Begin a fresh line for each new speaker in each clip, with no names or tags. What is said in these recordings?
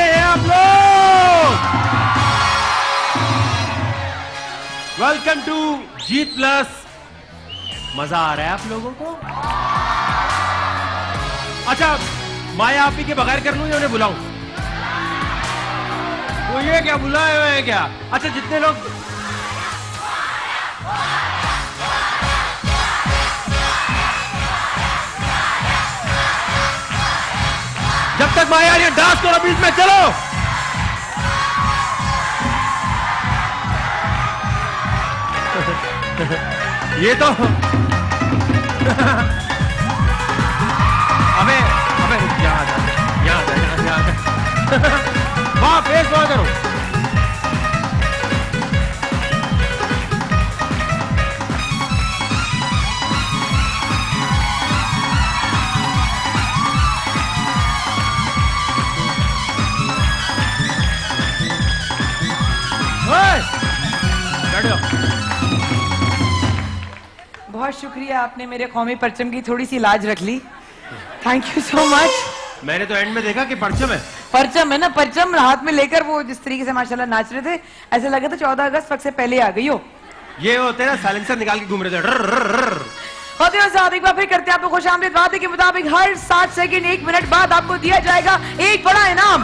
हैं आप लोग? Welcome to Jeet plus. मजा आ रहा है आप लोगों को? अच्छा, माया आपी के बगैर कर लूं या उन्हें बुलाऊं? तो ये क्या बुलाए हुए हैं क्या? अच्छा, जितने लोग जब तक माया ये डांस करो बीच में, चलो। ये तो अबे यहाँ वाह, फेस वहां करो।
बहुत शुक्रिया, आपने मेरे कौमी परचम की थोड़ी सी लाज रख ली। Thank you so much.
मैंने तो एंड में देखा कि परचम है।
परचम है ना, परचम हाथ में लेकर वो जिस तरीके से माशाल्लाह नाच रहे थे, ऐसे लगा था 14 अगस्त वक्त से पहले आ गई हो।
ये होते हैं ना, साइलेंसर निकाल के घूम रहे थे।
साथ एक बार फिर करते हैं आपको खुश आमदीद। वादे के मुताबिक हर 7 सेकंड 1 मिनट बाद आपको दिया जाएगा एक बड़ा इनाम।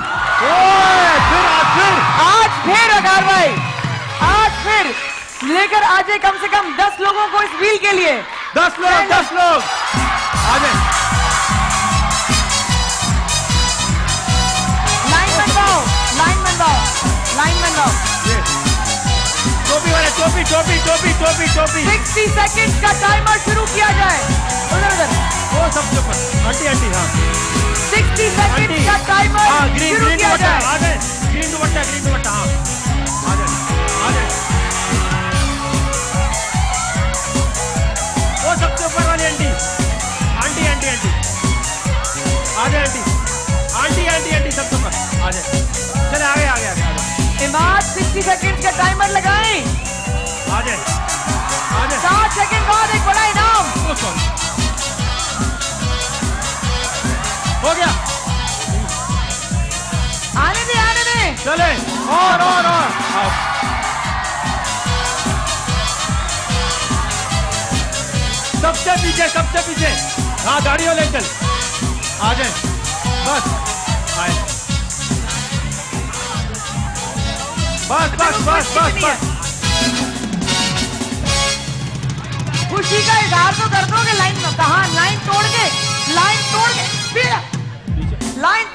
आज फिर अगार भाई, आज फिर लेकर आ जाए कम से कम 10 लोगों को इस व्हील के लिए।
10 लोग आ जाए।
लाइन बनवाओ।
टोपी वाले, टोपी।
60 सेकंड का टाइमर शुरू किया जाए। उधर
वो सबसे ऊपर आंटी हाँ।
60 सेकंड का टाइमर शुरू किया जाए।
आ जाए, ग्रीन दुपट्टा हाँ, आ जाए। वो सबसे ऊपर वाली आंटी आ जाए। आंटी सबसे ऊपर आ जाए। चले आगे।
इमाद 60 सेकंड का टाइमर लगाएं।
आ जाए।
7 सेकंड बाद एक बड़ा इनाम।
हो गया।
आने दे।
चले और आओ। सबसे पीछे हाँ, गाड़ी वाले अंकल आ जाए। बस
खुशी का इजहार तो कर दो कि लाइन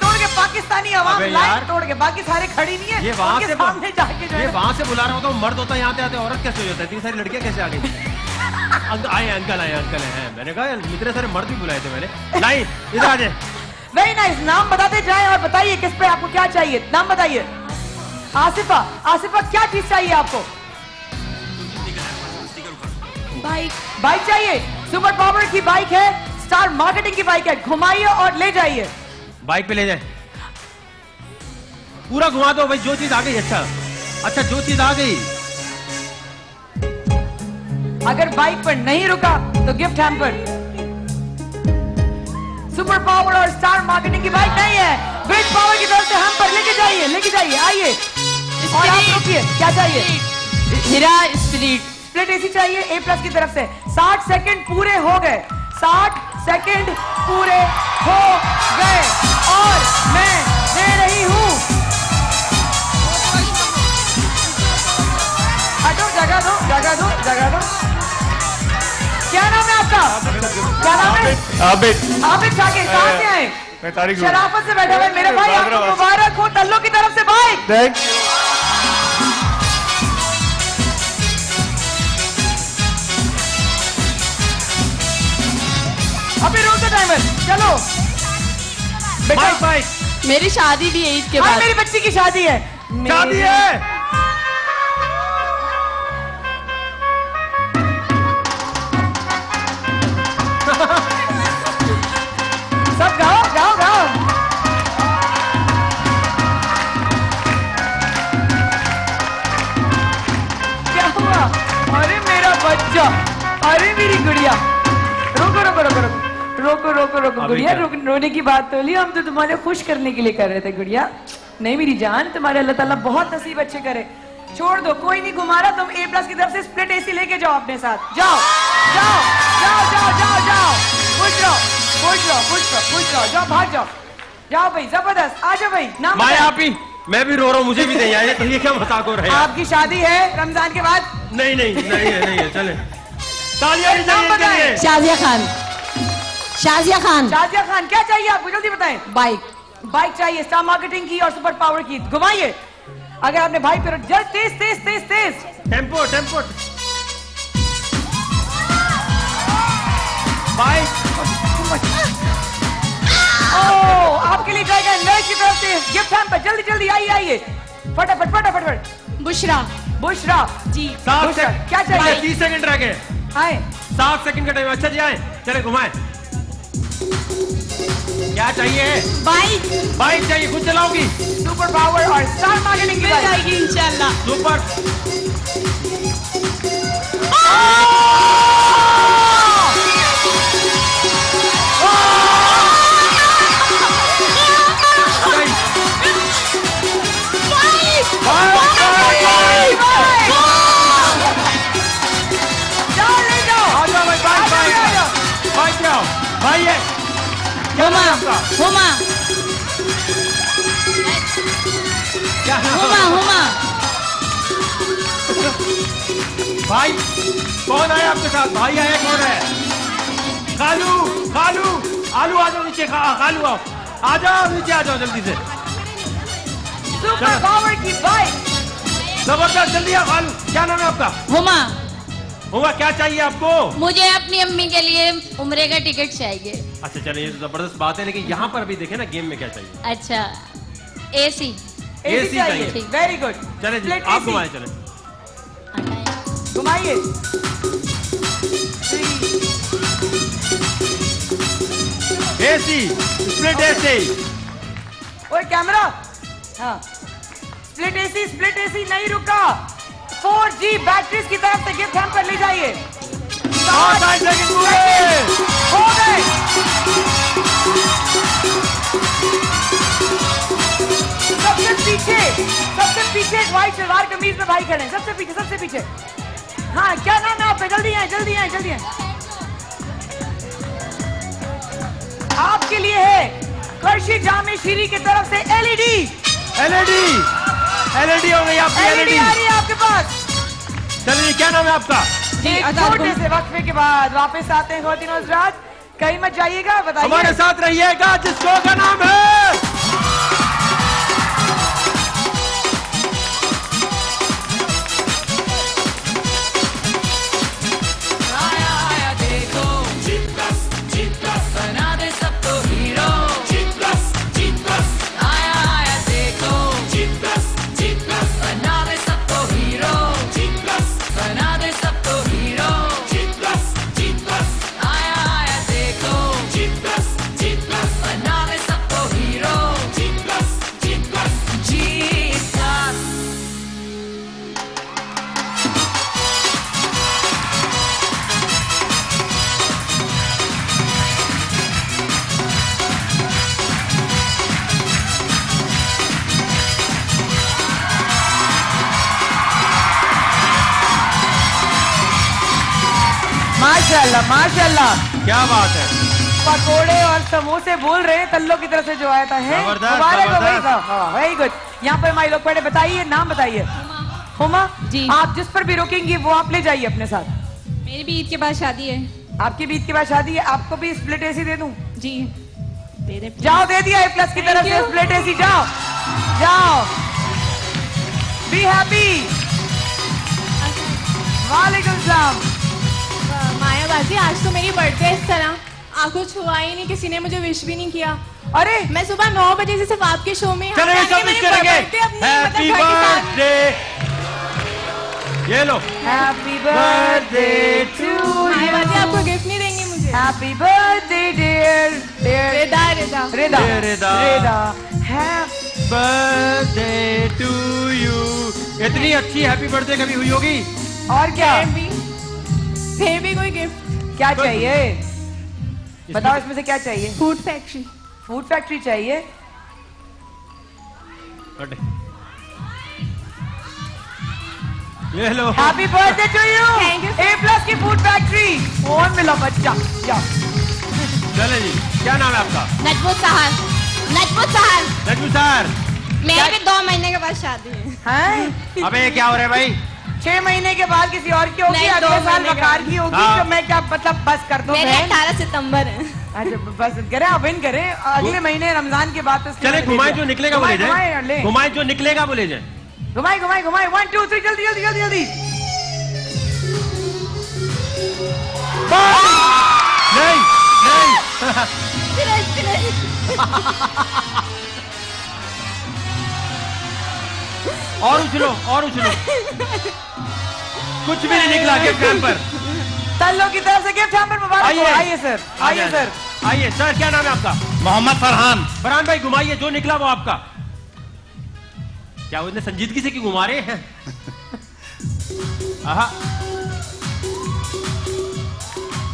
तोड़ के पाकिस्तानी आवाम लाइन तोड़ के, बाकी सारे खड़ी नहीं है।
ये वहां से
सामने जाके
ये वहां से बुला रहा होता हूँ, मर्द होता है, यहाँ आते औरत कैसे हो जाता है? इतनी सारी लड़कियां कैसे आ गई? अंकल हैं। मैंने कहा इतने सारे मर्द भी बुलाए थे मैंने। लाइन इधर आ जाए।
Very nice. नाम बताते जाएं और बताइए किस पे आपको क्या चाहिए। नाम बताइए। आसिफा क्या चीज चाहिए आपको? बाइक चाहिए। सुपर पावर की बाइक है, स्टार मार्केटिंग की बाइक है। घुमाइए और ले जाइए।
बाइक पे ले जाए, पूरा घुमा दो भाई। जो चीज आ गई अच्छा जो चीज आ गई।
अगर बाइक पर नहीं रुका तो गिफ्ट हैम्पर। सुपर पावर और स्टार मार्केटिंग की बाइक नहीं है, ब्रिज पावर की तरफ से हैम्पर लेके जाइए। आइए और आप रुकिए। क्या चाहिए? हीरा स्प्लिट एसी चाहिए A+ की तरफ से। 60 सेकंड पूरे हो गए। 60 सेकंड पूरे हो गए और मैं दे रही हूं। हटो, जगह दो। क्या नाम है आपका? क्या नाम है? आबिद शाकिर। कहाँ से आए?
मैं तारिक।
शराफत से बैठा हुआ है मेरे भाई। आपको मुबारक हो तल्लो की तरफ से बाइक। अभी रोक दो टाइमर। चलो
बाइक।
मेरी शादी भी है ईद के बाद।
मेरी बच्ची की शादी है। सब गाओ। क्या हुआ? अरे मेरा बच्चा, अरे मेरी गुड़िया। रोको गुड़िया, रोने की बात तो ली, हम तो तुम्हारे खुश करने के लिए कर रहे थे गुड़िया। नहीं मेरी जान, तुम्हारे अल्लाह ताला बहुत नसीब अच्छे करे। छोड़ दो, कोई नहीं घुमा रहा, तुम ए प्लस की तरफ से स्प्लिट एसी लेके जाओ अपने साथ। जाओ जाओ जाओ जाओ जाओ जाओ, खुश रहो खुश रहो खुश रहो खुश रहो, जाओ भाग जाओ। जाओ भाई, जबरदस्त, आ जाओ भाई। नाम
माया
बताओ।
आप ही, मैं भी रो रहा हूँ, मुझे भी नहीं आया। तो ये क्या मजाक हो रहा है?
आपकी शादी है रमजान के बाद?
नहीं नहीं नहीं है, नहीं है। चले तालियां भी
नाम
चाहिए इनके
बताएं।
लिए।
शाजिया खान। शाजिया खान।
शाजिया खान, क्या चाहिए आपको, जल्दी बताएं।
बाइक।
बाइक चाहिए, स्टार मार्केटिंग की और सुपर पावर की। घुमाइए, अगर आपने भाई पे जल्द, तेज तेज तेज तेज,
टेम्पो टेम्पो बाइक।
ओह, आपके लिए जाएगा नर्स की तरफ से गिफ्ट हैम्पर। जल्दी जल्दी आइए आइए, फटाफट फटाफट फटाफट।
बुशरा।
बुशरा
जी।
7
बुशरा,
सेकंड,
क्या चाहिए?
30 सेकंड रह गए।
आए,
7 सेकंड का टाइम। अच्छा जी आए, चले घुमाए। क्या चाहिए?
बाइक।
बाइक चाहिए, खुद चलाओगी?
सुपर पावर और स्टार मार्केटिंग की
मिल
बाइक।
जाएगी इंशाल्लाह।
सुपर।
जाओ ले जाओ,
आ जाओ भाई, बाइक बाइक
आ जाओ।
बाइक क्या हो भाई? है क्या नाम
हुमा।
है आपका?
हुमा।
क्या नाम है?
हुमा। हुमा।
भाई कौन आया आपके साथ? भाई आया कौन है? खालू खालू आलू आ जाओ नीचे। खालू आओ, आ जाओ नीचे, आ जाओ जल्दी से।
सुपर पावर की बाइक।
जबरदस्त, जल्दी आओ। खालू, क्या नाम है आपका?
हुमा।
हुआ, क्या चाहिए आपको?
मुझे अपनी अम्मी के लिए उम्रे का टिकट चाहिए।
अच्छा चलिए, ये तो जबरदस्त बात है, लेकिन यहाँ पर अभी देखे ना गेम में क्या चाहिए।
अच्छा, एसी।
एसी चाहिए।
ठीक।
वेरी गुड,
चले जी, आप घुमाए चले।
घुमाइए।
AC, split AC.
ओए कैमरा, हाँ, स्प्लिट एसी नहीं रुका। 4G बैटरीज की तरफ से गिफ्ट हैम्पर ले जाइए।
60 सेकंड पूरे
हो गए। सबसे पीछे एक व्हाइट सलवार कमीज में भाई खड़े हैं, सबसे पीछे। हाँ, क्या नाम है आपका? जल्दी आए जल्दी आए जल्दी आए। आपके लिए है कर्शी जामे शीरी की तरफ से एलईडी।
एलईडी हो गई आपकी।
एलईडी आ रही है आपके पास।
चलिए, क्या नाम है आपका?
एक छोटे से वक्फे के बाद वापस आते हैं ख्वातीन और हज़रात। कहीं मत जाइएगा, बताइए।
हमारे साथ रहिएगा, जिस शो का नाम है
माशाल्लाह माशाल्लाह,
क्या बात है।
पकोड़े और समोसे बोल रहे हैं तल्लो की तरफ से जो आया था। है
जबरदस्त,
मुबारक हो भाई
जबरदस्त।
साहब। हाँ, वेरी गुड। यहाँ पर हमारे लोग पढ़े, बताइए नाम बताइए। हुमा
जी।
आप जिस पर भी रोकेंगी वो आप ले जाइए अपने साथ।
मेरी भी ईद के बाद शादी है।
आपकी भी ईद के बाद शादी है, आपको भी स्प्लिट एसी दे दूं?
जी दे दे।
जाओ, दे दिया ए प्लस की तरफ से स्प्लिट एसी। जाओ जाओ, बी हैप्पी। वालेकुम सलाम।
माया बाजी, आज तो मेरी बर्थडे है। इस तरह कुछ हुआ ही नहीं, किसी ने मुझे विश भी नहीं किया।
अरे
मैं सुबह 9 बजे से सिर्फ आपके शो में
चलो ये सब विश करेंगे। हैप्पी बर्थडे, ये लो।
हैप्पी बर्थडे टू
माया बाजी,
यू।
आपको गिफ्ट नहीं देंगे मुझे।
Happy birthday dear dear
Reda Reda
Reda
Reda.
Reda. Happy
birthday to you. इतनी अच्छी हैप्पी बर्थडे कभी हुई होगी?
और क्या
फिर भी कोई गिफ्ट।
क्या चाहिए बताओ, इसमें से क्या चाहिए?
Food factory.
फूड फैक्ट्री चाहिए।
ये लो।
Happy birthday to you.
Thank you, sir.
A+ की फूड फैक्ट्री। कौन मिला बच्चा? या
चले जी, क्या नाम है आपका?
नजमुत सहार। नजमुत सहार।
नजमुल सर।
मेरे भी 2 महीने के बाद शादी है।
हैं?
अबे क्या हो रहा है भाई?
6 महीने के बाद किसी और की होगी,
नहीं,
अगले
2
साल
महीने के
बकार
बाद।
की होगी।
हाँ।
तो मैं क्या मतलब बस कर दो
मेरे
बहन।
18 सितंबर है।
अच्छा बस करें, आप इन करें अगले महीने रमजान के बाद।
चले घुमाए जो निकलेगा वो ले जाए। घुमाए जो निकलेगा वो ले जाए।
घुमाए घुमाए घुमाए 1 2 3 जल्दी जल्दी जल्दी जल्दी।
नहीं नहीं। और उछलो और उछलो। कुछ भी नहीं निकला गिफ्ट हैम्पर।
तल्लो की तरफ से गिफ्ट हैम्पर मुबारक हो। आइए सर, आइए सर,
आइए सर। क्या नाम है आपका?
मोहम्मद फरहान।
फरहान भाई घुमाइए, जो निकला वो आपका। क्या उसने संजीदगी से क्यों घुमा रहे हैं?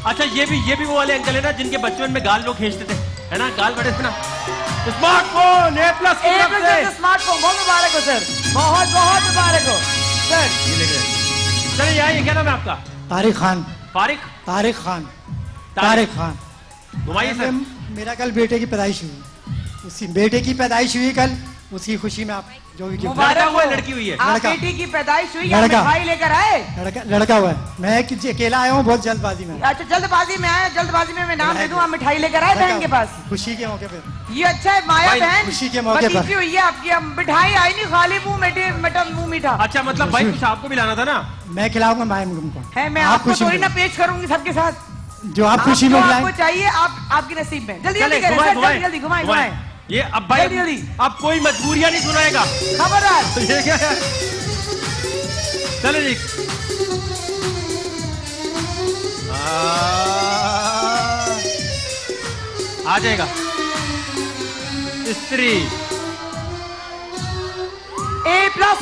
अच्छा ये भी वो वाले अंकल है ना जिनके बचपन में गाल लोग खींचते थे, है ना? गाल बड़े थे ना। स्मार्टफोन A+ की तरफ से
स्मार्टफोन बहुत मुबारक हो सर, बहुत बहुत मुबारक हो सर।
चलिए आइए, क्या नाम है आपका?
तारिक खान।
फारिक?
तारिक खान। तारिक खान।
घुमाइए सर।
मेरा कल बेटे की पैदाइश हुई, उसी बेटे की पैदाइश हुई कल, उसकी खुशी में आप जो भी गिफ्ट।
लड़का हुआ है लड़की हुई है?
आप
लड़का।
बेटी की पैदाइश हुई या
लड़का।
मिठाई लेकर आए?
लड़का हुआ है। मैं अकेला आया हूँ, बहुत जल्दबाजी में।
अच्छा जल्दबाजी में आए, जल्दबाजी में मैं नाम दे दूं, आप मिठाई लेकर आए बहन के पास।
खुशी के मौके पे।
ये अच्छा है माया
भाई,
बहन,
खुशी के मौके पर।
भतीजी हुई है आपकी। अब मिठाई आई नहीं, खाली मुंह मुंह मीठा
अच्छा मतलब भाई कुछ आपको भी लाना था ना?
मैं खिलाऊंगा माया को।
है। मैं
आप
आपको
खुशी
थोड़ी
में
ना पेश करूंगी सबके साथ,
जो आप खुशी में
आपको
खिलाएं।
चाहिए आप आपके नसीब में। जल्दी
चले,
जल्दी करें
घुमाए,
सर, जल्दी जल्दी घुमाए घुमाए।
ये अब भाई
जल्दी, जल्दी।
अब कोई मजबूरियां नहीं सुनाएगा।
खबरदार।
ये क्या है? चले जी। आ जाएगा स्त्री।
A+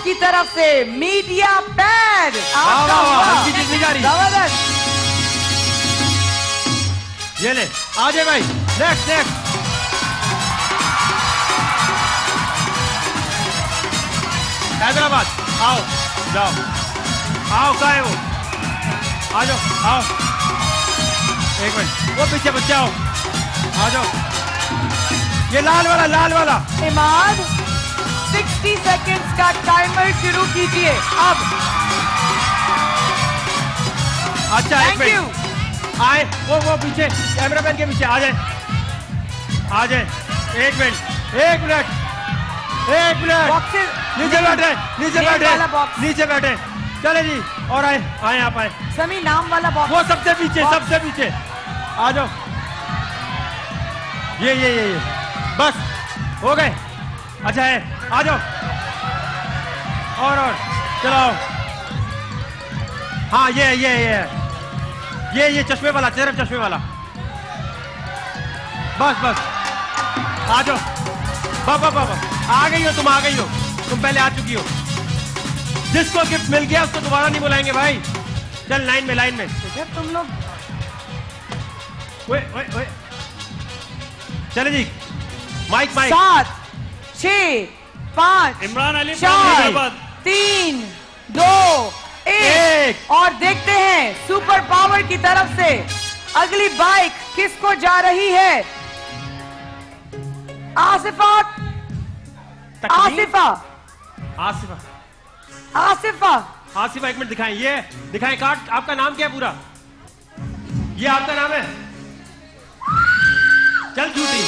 की तरफ से मीडिया पैड
वाह, वाह, वाह, हल्की चीज नहीं जा रही।
जबरदस्त।
ये ले, आ जाए भाई। Next next. हैदराबाद आओ, जाओ, आओ। कहाँ है वो? आ जाओ, आओ। एक मिनट, वो पीछे बच्चे आओ, आ जाओ। ये लाल वाला।
इमाद 60 सेकंड्स का टाइमर शुरू कीजिए अब।
अच्छा एक
थैंक यू।
मिनट, आए वो पीछे कैमरामैन के पीछे आ जाए। एक मिनट।
बॉक्सेस
नीचे बैठे,
वाला बॉक्स।
नीचे बैठे। चले जी, और आए आप आए।
समी नाम वाला बॉक्स।
वो सबसे पीछे आ जाओ। ये बस हो गए। अच्छा है, आ जाओ। और चलाओ। हाँ ये चश्मे वाला, चश्मे वाला। बस आ जाओ। आ गई हो तुम पहले आ चुकी हो। जिसको गिफ्ट मिल गया उसको दोबारा नहीं बुलाएंगे भाई। चल लाइन में
तुम लोग
ओए चले जी। माइक
7 6 5
इमरान अली
4 3 2 1 और देखते हैं सुपर पावर की तरफ से अगली बाइक किसको जा रही है। आसिफा।
एक मिनट दिखाएं, ये दिखाएं कार्ड। आपका नाम क्या है पूरा? ये आपका नाम है? चल झूठी।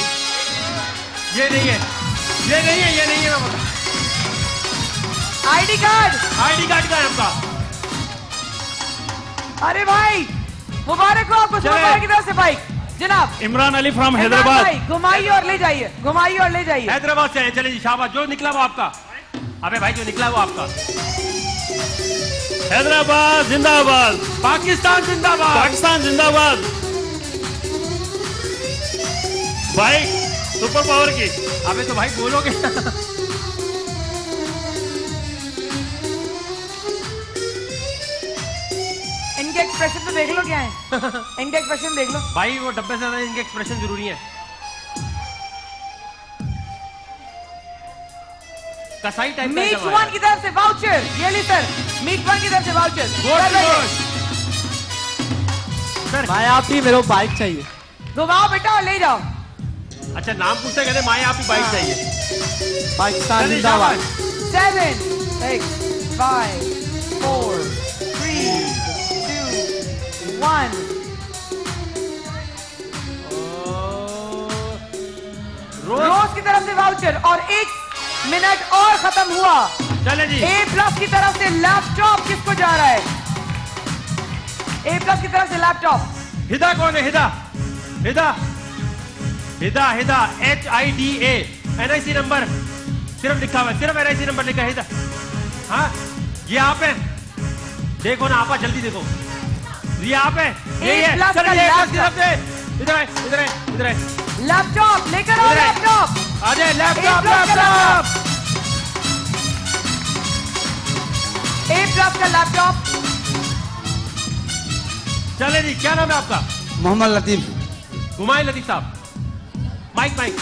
ये नहीं है मैं बता।
आईडी कार्ड
का है आपका?
अरे भाई मुबारक हो आपको सुपर पावर की तरफ से बाइक जनाब।
इमरान अली फ्रॉम
इमरान
हैदराबाद।
भाई घुमाइए और ले जाइए।
हैदराबाद से आए। चले जी, शाबाश। जो निकला वो आपका। अबे भाई जो निकला वो आपका।
हैदराबाद जिंदाबाद।
पाकिस्तान जिंदाबाद।
भाई सुपर पावर की।
अबे तो भाई बोलोगे।
इनके एक्सप्रेशन तो देख लो क्या है। इनके एक्सप्रेशन देख लो
भाई, वो डब्बे से ज्यादा इनके एक्सप्रेशन जरूरी है। कसाई टाइप का
मीट वन की तरफ से वाउचर, ये ली सर, मीट वन की तरफ से वाउचर।
सर
माया आप ही, मेरे को बाइक चाहिए।
घुमाओ बेटा और ले जाओ।
अच्छा नाम पूछते कहते माया आप ही बाइक चाहिए।
पाकिस्तान जिंदाबाद।
7, 6, 5, 4, 3, 2, 1। रोज की तरफ से वाउचर और 1 मिनट और खत्म हुआ।
चले जी।
A प्लस की तरफ से लैपटॉप किसको जा रहा है? A प्लस की तरफ से लैपटॉप।
हिदा कौन है? हिदा हिदा हिदा हिदा HIDA NIC नंबर सिर्फ लिखा हुआ है, सिर्फ NIC नंबर लिखा है हिदा। हाँ ये आप है, देखो ना आपा जल्दी देखो, ये आप है, ये है। चलो ये प्लस की तरफ से इधर है, इधर है, इधर है।
लैपटॉप लेकर आओ, लैपटॉप
आ जाए, लैपटॉप लैपटॉप।
A प्लस का लैपटॉप।
चले जी, क्या नाम है आपका?
मोहम्मद लतीफ।
घुमाए लतीफ साहब, माइक माइक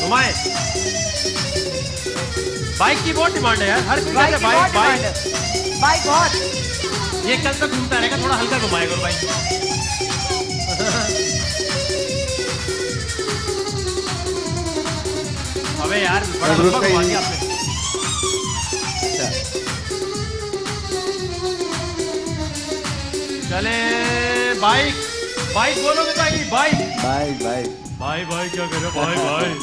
घुमाए। बाइक की बहुत डिमांड है यार, हर कोई कहता है बाइक बाइक
बाइक बहुत।
ये कल तक घूमता रहेगा, थोड़ा हल्का घुमाएगा और बाइक। अबे यार बड़ा लंबा घुमा दिया आपने। चले बाइक, बाइक बोलोगे तो आएगी बाइक।
बाइक बाइक
भाई भाई क्या कर रहे हो भाई भाई?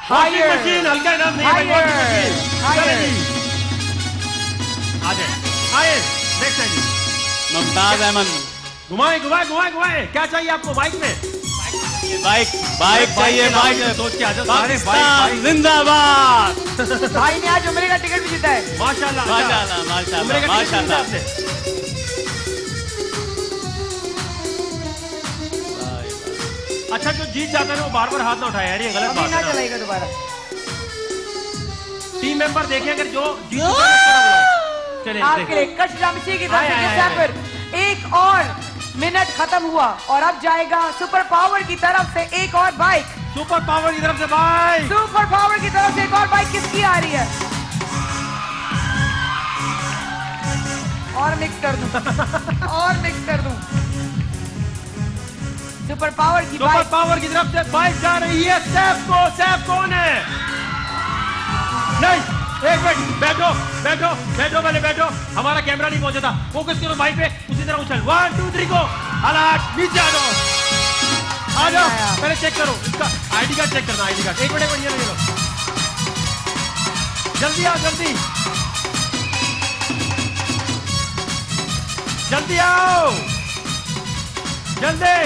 Higher.
वॉशिंग मशीन, हल्का नाम नहीं है भाई,
Higher.
Washing machine.
Higher.
चले जी, आ जाए, आए नेक्स्ट है जी
मुमताज अहमद।
घुमाए घुमाए घुमाए घुमाए। क्या चाहिए आपको बाइक में?
बाइक बाइक चाहिए, बाइक।
सोच के आ जाओ।
पाकिस्तान जिंदाबाद।
भाई ने आज उम्रे का टिकट भी जीता है।
माशाल्लाह
माशाल्लाह माशाल्लाह माशाल्लाह।
अच्छा जो जीत जाता है वो बार बार हाथ ना उठाए यार, ये गलत
अभी
बात
ना
है ना।
चलाएगा दोबारा।
टीम मेंबर देखें अगर जो जीत जाता है उसको ना बुलाओ। चले
आपके लिए कश जामशी की तरफ
आए,
से
आए,
गिफ्ट
आए।
हैम्पर। 1 और मिनट खत्म हुआ और अब जाएगा सुपर पावर की तरफ से एक और बाइक।
सुपर पावर की तरफ से बाइक।
सुपर पावर की तरफ से एक और बाइक किसकी आ रही है? और मिक्स कर दूं और मिक्स कर दूं। सुपर पावर की
सुपर
बाइक।
पावर की तरफ से बाइक जा रही है सैफ को। सैफ कौन है? नहीं एक मिनट, बैठो बैठो बैठो, पहले बैठो। हमारा कैमरा नहीं पहुंचा था, फोकस करो बाइक पे, उसी तरह उछल। 1 2 3 को अलर्ट, नीचे आ जाओ, आ जाओ। पहले चेक करो इसका आईडी कार्ड, चेक करना आईडी कार्ड। एक मिनट ये लो, जल्दी आओ जल्दी जल्दी आओ, जल्दी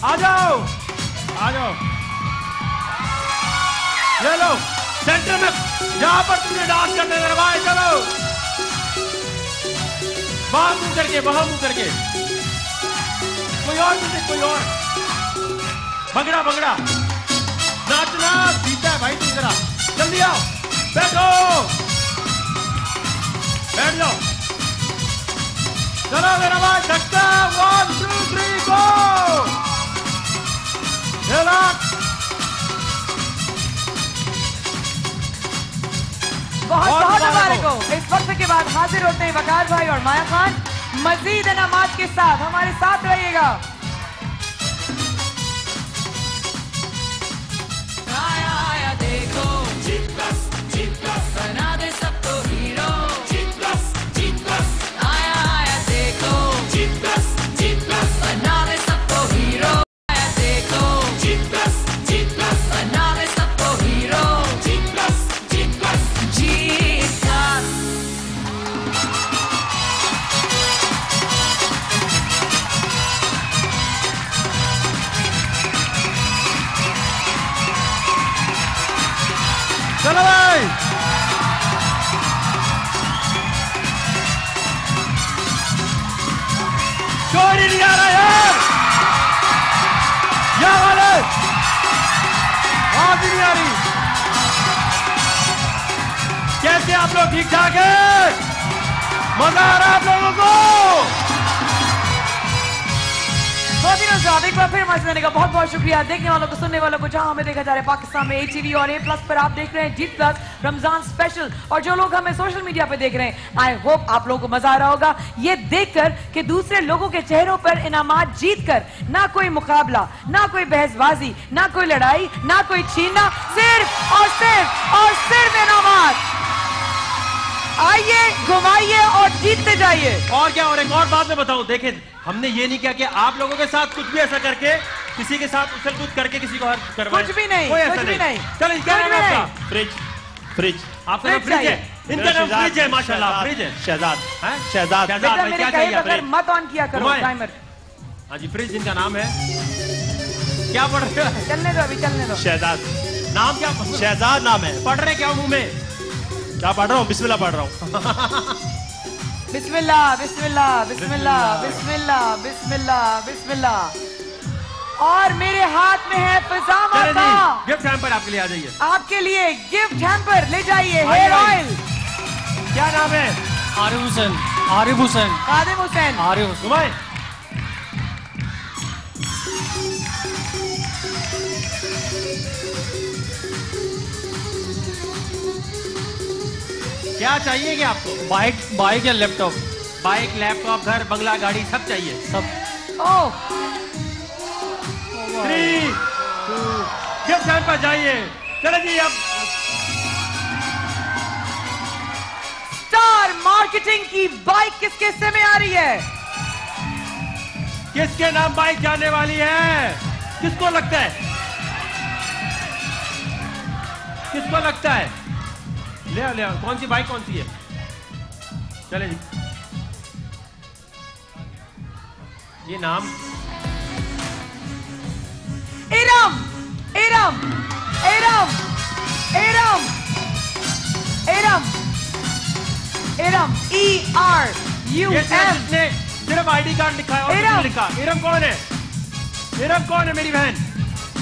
आ जाओ आ जाओ। ये लो सेंटर में, जहां पर तुमने डांस करने मेरे भाई। चलो वहां मुंह करके, वहां मुंह करके। कोई और music, कोई और भंगड़ा भंगड़ा नाचना जीता है भाई। तुम जरा जल्दी आओ, बैठो बैठ जाओ। चलो मेरा भाई धक्का। 1 2 3 गो।
बहुत बहुत मुबारक हो। इस वक्त के बाद हाजिर होते हैं वकार भाई और माया खान। मजीद इनामात के साथ हमारे साथ रहिएगा। आया आया देखो, बना दे सबको हीरो। आया आया देखो, बना दे सबको हीरो। आया देखो, बना दे सबको हीरो।
चलो भाई, चोरी नहीं आ रहा यार, या वाले आवाज नहीं आ रही। कैसे आप लोग? ठीक ठाक है? मजा आ रहा है आप लोगों को?
साहब एक बार फिर हमारे देने का बहुत बहुत शुक्रिया। देखने वालों को, सुनने वालों को, जहां हमें देखा जा रहा है पाकिस्तान में ATV और A+ पर आप देख रहे हैं जीत प्लस रमजान स्पेशल। और जो लोग हमें सोशल मीडिया पे देख रहे हैं, आई होप आप लोगों को मजा आ रहा होगा ये देखकर कि दूसरे लोगों के चेहरों पर इनामात जीत कर, ना कोई मुकाबला, ना कोई बहसबाजी, ना कोई लड़ाई, ना कोई छीनना, सिर्फ और सिर्फ इनामात। आइए, घुमाइए और जीतते जाइए।
और क्या, और एक और बात मैं बताऊं, देखें हमने ये नहीं किया कि आप लोगों के साथ कुछ भी ऐसा करके, किसी के साथ उछल कूद करके किसी को हर्ट करवाएं।
कुछ भी नहीं,
कोई ऐसा
कुछ भी नहीं।
चलिए, क्या नाम है आपका?
फ्रिज फ्रिज
आपका नाम फ्रिज है? इनका नाम फ्रिज है, माशाल्लाह। फ्रिज है,
शहजाद
हैं?
शहजाद
शहजाद
बेटा
भाई,
मेरे
क्या
कहे
चाहिए
बगैर
आपको?
मत ऑन किया करो
घुमाएं।
टाइमर।
हाँ जी, फ्रिज इनका नाम है। क्या पढ़ रहे हो?
चलने दो, अभी चलने दो।
शहजाद
नाम क्या?
शहजाद नाम है।
पढ़ रहे क्या मुंह में?
क्या पढ़ रहा हूँ? बिस्मिल्लाह पढ़ रहा हूँ।
बिस्मिल्लाह बिस्मिल्लाह बिस्मिल्लाह बिस्मिल्लाह बिस्मिल्लाह बिस्मिल्लाह। और मेरे हाथ में है फिजामा
चले
का
जी, गिफ्ट हैम्पर आपके लिए आ जाइए।
आपके लिए गिफ्ट हैम्पर ले जाइए।
आइए,
हेयर
आइए।
ऑयल।
क्या नाम है?
आरिफ हुसैन आरिफ हुसैन
खादिम हुसैन।
आरिफ हुसैन।
घुमाएं। क्या चाहिए क्या आपको?
बाइक या लैपटॉप?
बाइक, लैपटॉप, घर, बंगला, गाड़ी, सब चाहिए।
सब।
ओह
3, 2, गिफ्ट हैम्पर चाहिए। चलो जी, अब
स्टार मार्केटिंग की बाइक किसके हिस्से में आ रही है?
किसके नाम बाइक जाने वाली है? किसको लगता है? किसको लगता है? ले आओ, ले आओ। कौन सी बाइक, कौन सी है? चले जी। ये नाम
इरम इरम इरम इरम इरम इरम ERUM।
ये जिसने सिर्फ आईडी कार्ड लिखा है और कुछ नहीं लिखा। इरम कौन है? इरम कौन है? मेरी बहन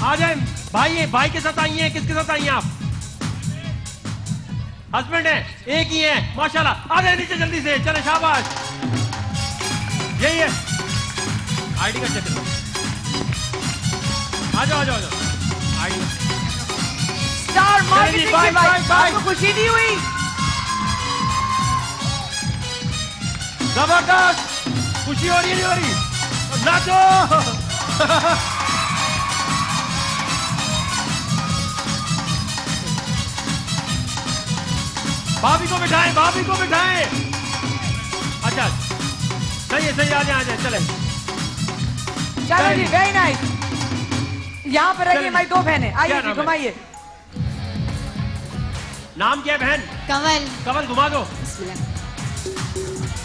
आ जाए। भाई, ये भाई के साथ आई है? किसके साथ आई हैं आप? हस्बैंड है? एक ही है, माशाल्लाह। आ जाए नीचे जल्दी से। चले, शाबाश। यही है आईडी का चेक। आ जाओ, आ जाओ, आ जाओ। आईडी
स्टार मार्केटिंग की
बाइक,
बाइक।
Bike, bike.
आपको खुशी नहीं हुई?
जबरदस्त। खुशी हो रही है, नहीं हो रही? नाचो। भाभी को बिठाएं, भाभी को बिठाएं। अच्छा, सही है, सही है। आ जाए, आ जाए। चले,
चलो जी, वेरी नाइस। यहाँ पर रहिए,
चलिए।
हमारी दो बहनें।
क्या
आइए जी,
नाम है?
घुमाइए।
नाम क्या है बहन?
कमल।
कमल, घुमा दो।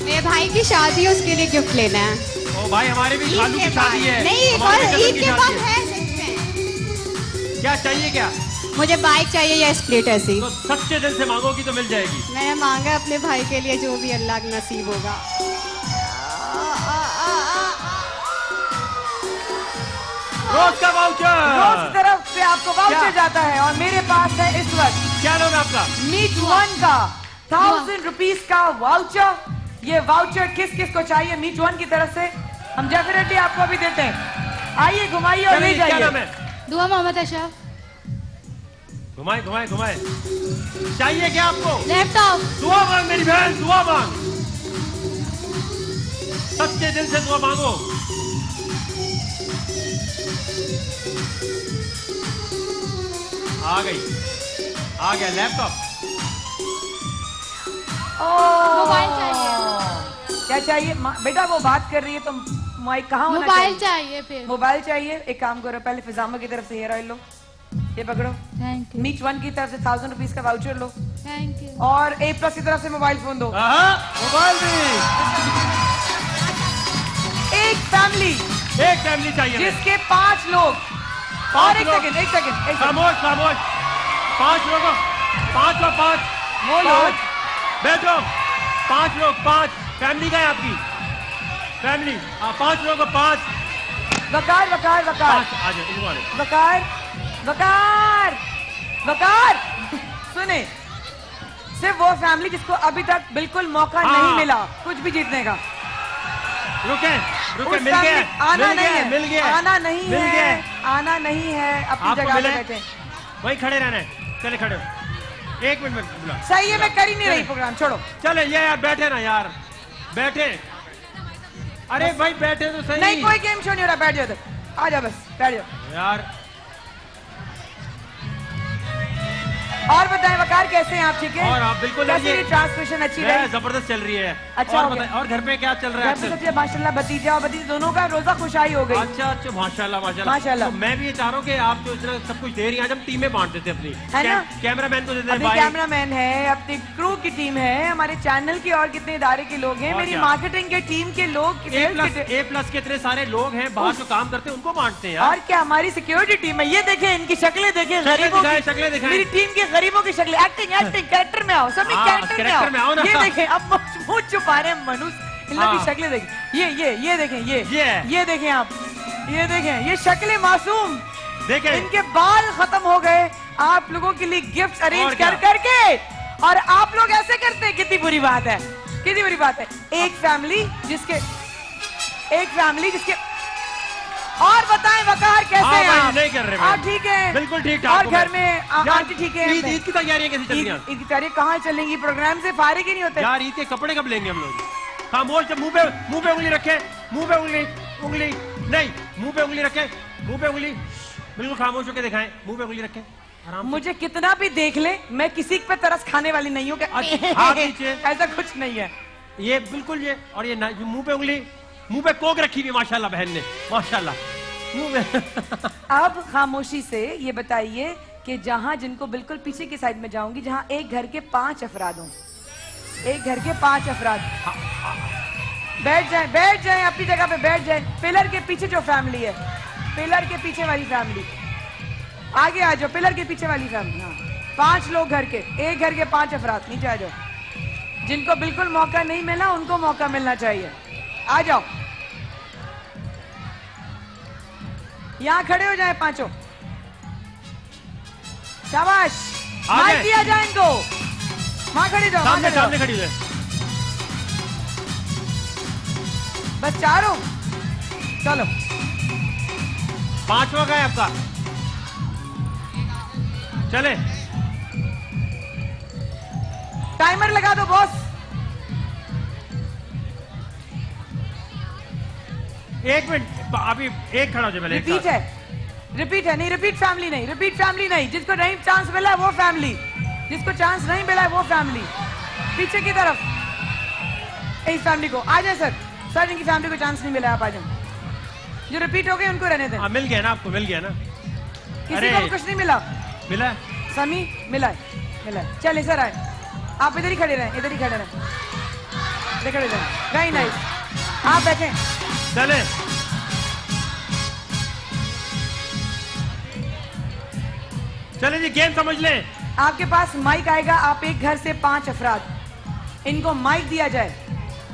मेरे भाई की शादी है, उसके लिए गिफ्ट लेना है।
ओ भाई, हमारे भी खालू की शादी है।
नहीं, एक
हमारे
और
कजन
ईद
की
के
शादी
बाद
है।
है सच में।
क्या चाहिए क्या?
मुझे बाइक चाहिए या स्प्लिट ऐसी।
तो सच्चे दिल से मांगोगी तो मिल जाएगी।
मैंने मांगा है अपने भाई के लिए, जो भी अल्लाह का नसीब होगा।
रोज का वाउचर।
रोज तरफ से आपको वाउचर
क्या?
जाता है और मेरे पास है इस वक्त
क्या नाम है आपका?
मीट वन का 1000 रुपीज का वाउचर। ये वाउचर किस किस को चाहिए मीट वन की तरफ से? हम डेफिनेटली आपको भी देते हैं। आइए, घुमाइए और ले
चलिए, क्या नाम
जाइए।
है?
दुआ मोहम्मद अशरफ।
घुमाए, घुमाए, घुमाए। चाहिए क्या आपको?
लैपटॉप।
दुआ मांग मेरी बहन, दुआ मांग। सच्चे दिल से दुआ मांगो। आ गई, आ गया लैपटॉप।
मोबाइल चाहिए।
क्या चाहिए? बेटा वो बात कर रही है तो माइक कहाँ होना
मोबाइल
चाहिए?
चाहिए फिर।
मोबाइल चाहिए। एक काम करो, पहले फिजामा की तरफ से हेयर ऑयल लो, ये पकड़ो।
थैंक यू,
मीट वन की तरफ से 1000 रुपीज का वाउचर लो
थैंक यू।
और A+ की तरफ से मोबाइल फोन दो।
मोबाइल भी।
एक फैमिली
एक फैमिली चाहिए।
जिसके 5 लोग। और एक
लोग।
सेकंड, एक सेकंड।
खामोश, खामोश। 5 लोगों, 5 और 5
वो लोग।
बैठो। 5 लोग, 5 फैमिली का है आपकी फैमिली। 5 लोगों को 5।
वकार वकार वकार
5 आ जाए, इनको आने।
वकार वकार वकार सुने, सिर्फ वो फैमिली जिसको अभी तक बिल्कुल मौका
हाँ।
नहीं मिला कुछ भी जीतने का।
रुके। रुके, मिल गया,
आना
मिल
नहीं
गया,
है,
मिल गया,
आना नहीं
मिल
है,
गया।
आना नहीं है, अपनी
आपको
जगह पे
मिला है?
बैठे।
वहीं खड़े रहना है। चले खड़े हो। 1 मिनट में बुला।
सही है, मैं कर ही नहीं रही प्रोग्राम, छोड़ो।
चले ये यार, बैठे ना यार, बैठे। अरे भाई बैठे तो सही।
नहीं, कोई गेम शो नहीं हो रहा, बैठ जाओ इधर। आ जाओ, बस बैठ जाओ
यार।
और बताएं वकार, कैसे हैं आप? ठीक है,
और आप बिल्कुल
कैसी
ये-
रही ट्रांसमिशन? अच्छी रही?
जबरदस्त चल रही है।
अच्छा
और
हो गया।
बताएं, और घर पे क्या चल रहा है
घर पे
आजकल?
सबसे माशाल्लाह भतीजा और भतीजी दोनों का रोजा खुशाई हो गई।
अच्छा अच्छा, माशाल्लाह माशाल्लाह
माशाल्लाह।
तो मैं भी ये चाह रहा हूँ कि आप जो इतना सब कुछ दे रही हैं, आज हम टीमें बांट देते हैं अपनी।
है ना?
कैमरामैन को देते हैं
अभी
भाई।
कैमरामैन है, अपनी क्रू की टीम है, हमारे चैनल की और कितने इदारे के लोग हैं,
और
मेरी
क्या?
मार्केटिंग के टीम के लोग,
A+ के इतने सारे लोग हैं बाहर जो काम करते हैं, उनको बांटते हैं यार।
और क्या हमारी सिक्योरिटी टीम है। ये देखें, इनकी शक्लें देखें, गरीबों
दिखाएं,
की,
शक्लें दिखाएं।
मेरी टीम के गरीबों की शक्लें। एक्टिंग एक्टिंग, कैरेक्टर में आओ सभी,
हाँ,
कैरेक्टर में
कैरेक्टर में आओ
आओ।
ना।
ये देखें, अब मुंह छुपा रहे हैं मनुष्य, इन लोग की
हाँ।
शक्लें देखें। ये देखें,
ये।
ये देखें आप, ये देखें, ये शक्लें मासूम,
देखें
इनके बाल खत्म हो गए आप लोगों के लिए गिफ्ट अरेंज
और
कर
क्या?
करके, और आप लोग ऐसे करते हैं। कितनी बुरी बात है, कितनी बुरी बात है। एक फैमिली जिसके और बताएं वकार, कैसे
हाँ
हैं
भाई,
आप?
नहीं कर रहे
आप
भाई।
ठीक है?
बिल्कुल ठीक ठाक
और
हूँ
घर
मैं।
में
यार,
आंटी ठीक है?
ईद की तैयारियां कैसी चल रही हैं?
ईद की तैयारी कहाँ चलेंगी? प्रोग्राम से फारिग ही नहीं होते।
यार ईद के कपड़े कब लेंगे हम लोग? खामोश, मुंह पे उंगली रखे, मुंह पे उंगली नहीं, मुंह पे उंगली रखे, मुंह पे उंगली, बिल्कुल खामोश होकर दिखाएं, मुंह पे उंगली रखे आराम से।
मुझे कितना भी देख ले, मैं किसी पे तरस खाने वाली नहीं हूँ।
हाथ नीचे।
ऐसा कुछ नहीं है।
ये बिल्कुल ये, और ये मुंह पे उंगली, मुंह पे कोक रखी हुई माशाल्लाह बहन ने, माशाल्लाह मुंह में।
अब खामोशी से ये बताइए कि जहां, जिनको बिल्कुल पीछे की साइड में जाऊंगी, जहां एक घर के 5 अफराद हों, एक घर के 5 अफराद बैठ जाएं अपनी जगह पे, बैठ जाएं। पिलर के पीछे जो फैमिली है, पिलर के पीछे वाली फैमिली, आगे आ जाओ। पिलर के पीछे वाली फैमिली, हाँ, 5 लोग घर के, एक घर के 5 अफराद, नीचे आ जाओ। जिनको बिल्कुल मौका नहीं मिला, उनको मौका मिलना चाहिए। आ जाओ, यहां खड़े हो जाए पांचों। शाबाश, माइक दिया जाए इनको। वहां खड़े जाओ,
सामने सामने खड़ी है।
बस चारों, चलो।
5वां का है आपका, चले।
टाइमर लगा दो बॉस।
1 मिनट, अभी एक खड़ा हो जाए पहले।
रिपीट है, रिपीट है, नहीं रिपीट फैमिली नहीं, रिपीट फैमिली नहीं। जिसको नहीं चांस मिला है वो फैमिली, जिसको चांस नहीं मिला है वो फैमिली। पीछे की तरफ इस फैमिली को आ जाए। सर इनकी फैमिली को चांस नहीं मिला, आप आ जाओ। जो रिपीट हो गए उनको रहने दें।
मिल गया ना आपको, मिल गया ना?
किसी को कुछ नहीं मिला।
मिला?
समी मिला है, मिला है। चल सर आए, आप इधर ही खड़े रहें, इधर ही खड़े रहें, इधर खड़े रहें। वेरी नाइस, आप बैठे।
चले। चले जी, गेम समझ लें।
आपके पास माइक आएगा, आप एक घर से 5 अफराद, इनको माइक दिया जाए।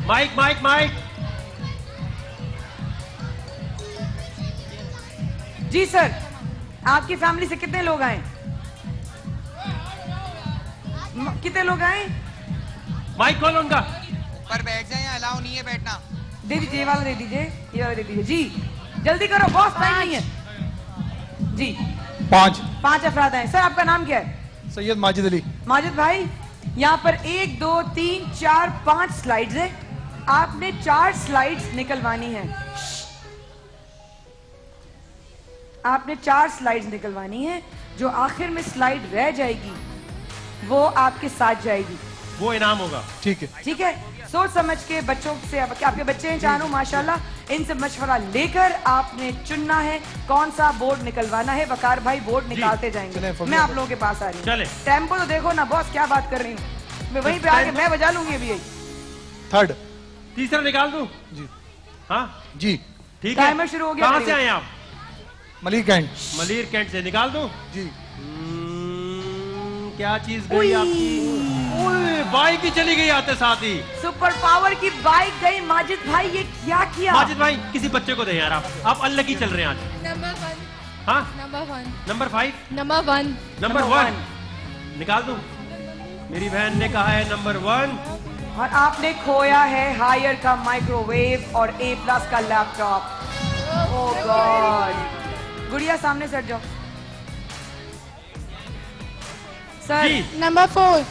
Mic mic mic.
जी सर, आपकी फैमिली से कितने लोग आए? कितने लोग आए?
माइक खोलो उनका।
पर बैठ जाए, अलाउ नहीं है बैठना।
दे दीजिए, ये वाला दे दीजिए, ये वाला दे दीजिए। जी जल्दी करो बॉस, टाइम नहीं है। जी 5 अफराद आए। सर आपका नाम क्या है?
सैयद माजिद अली।
माजिद भाई, यहाँ पर 1 2 3 4 5 स्लाइड्स है, आपने 4 स्लाइड्स निकलवानी है। आपने 4 स्लाइड्स निकलवानी है। जो आखिर में स्लाइड रह जाएगी वो आपके साथ जाएगी,
वो इनाम होगा।
ठीक है,
ठीक है। सोच समझ के बच्चों से, आपके बच्चे हैं चारों माशाल्लाह, इनसे मशवरा लेकर आपने चुनना है कौन सा बोर्ड निकलवाना है। वकार भाई बोर्ड निकालते जाएंगे, मैं आप लोगों के पास आ रही हूँ। टेम्पो तो देखो ना बॉस, क्या बात कर रही हूँ मैं, वहीं पे आके मैं बजा लूंगी अभी। यही
3rd,
तीसरा निकाल दूं?
जी
हाँ
जी,
ठीक है।
टाइमर शुरू हो गया।
कहाँ से आए आप?
मलिक कैंट।
मलिर कैंट से। निकाल दूं?
जी।
क्या चीज गई आपकी? ओए, बाइक ही चली गई आते साथ ही।
सुपर पावर की बाइक गई। माजिद भाई ये क्या किया?
माजिद भाई किसी बच्चे को दे यार, आप अलग ही चल रहे हैं आज।
नंबर 1।
हाँ,
नंबर 1।
नंबर 5।
नंबर 1।
नंबर 1 निकाल दूं? मेरी बहन ने कहा है नंबर 1।
और आपने खोया है हायर का माइक्रोवेव और A+ का लैपटॉप। ओह गॉड। गुड़िया सामने से हट जाओ। Sir
number 4।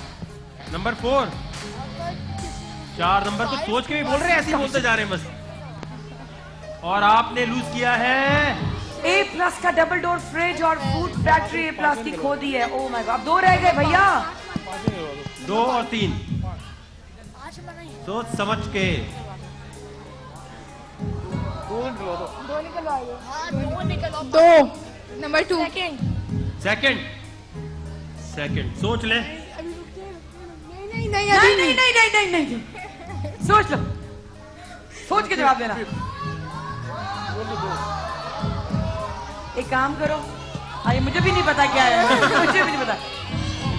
नंबर 4। 4 नंबर तो सोच के भी बोल रहे हैं, ऐसे ही बोलते जा रहे हैं बस। और आपने लूज किया है
A+ का डबल डोर फ्रिज और फूड फैक्ट्री A+ की खो दी है। ओह माय गॉड, 2 रह गए भैया।
2 और 3 सोच समझ के।
2 नंबर 2
सेकंड सोच ले।
नहीं
नहीं, सोच लो, सोच के जवाब देना। एक काम करो, अरे मुझे भी नहीं पता क्या है, मुझे भी नहीं पता।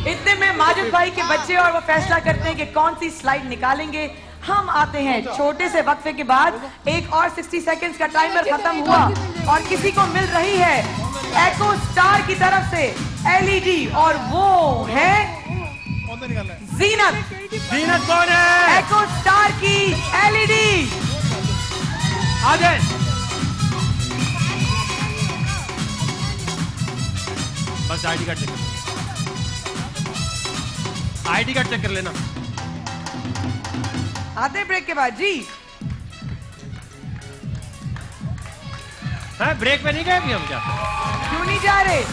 इतने में माजिद भाई के बच्चे और वो फैसला करते हैं कि कौन सी स्लाइड निकालेंगे। हम आते हैं छोटे से वक्फे के बाद। एक और 60 सेकंड्स का टाइमर खत्म हुआ और किसी को मिल रही है एको स्टार की तरफ से LED और वो है जीनत।
जीनत कौन है?
एको स्टार की LED।
आ जाए। बस ID कार्ड चेक कर, ID कार्ड चेक कर लेना।
आते ब्रेक के बाद जी।
है ब्रेक पे नहीं गए अभी हम? क्या
क्यों नहीं जा रहे?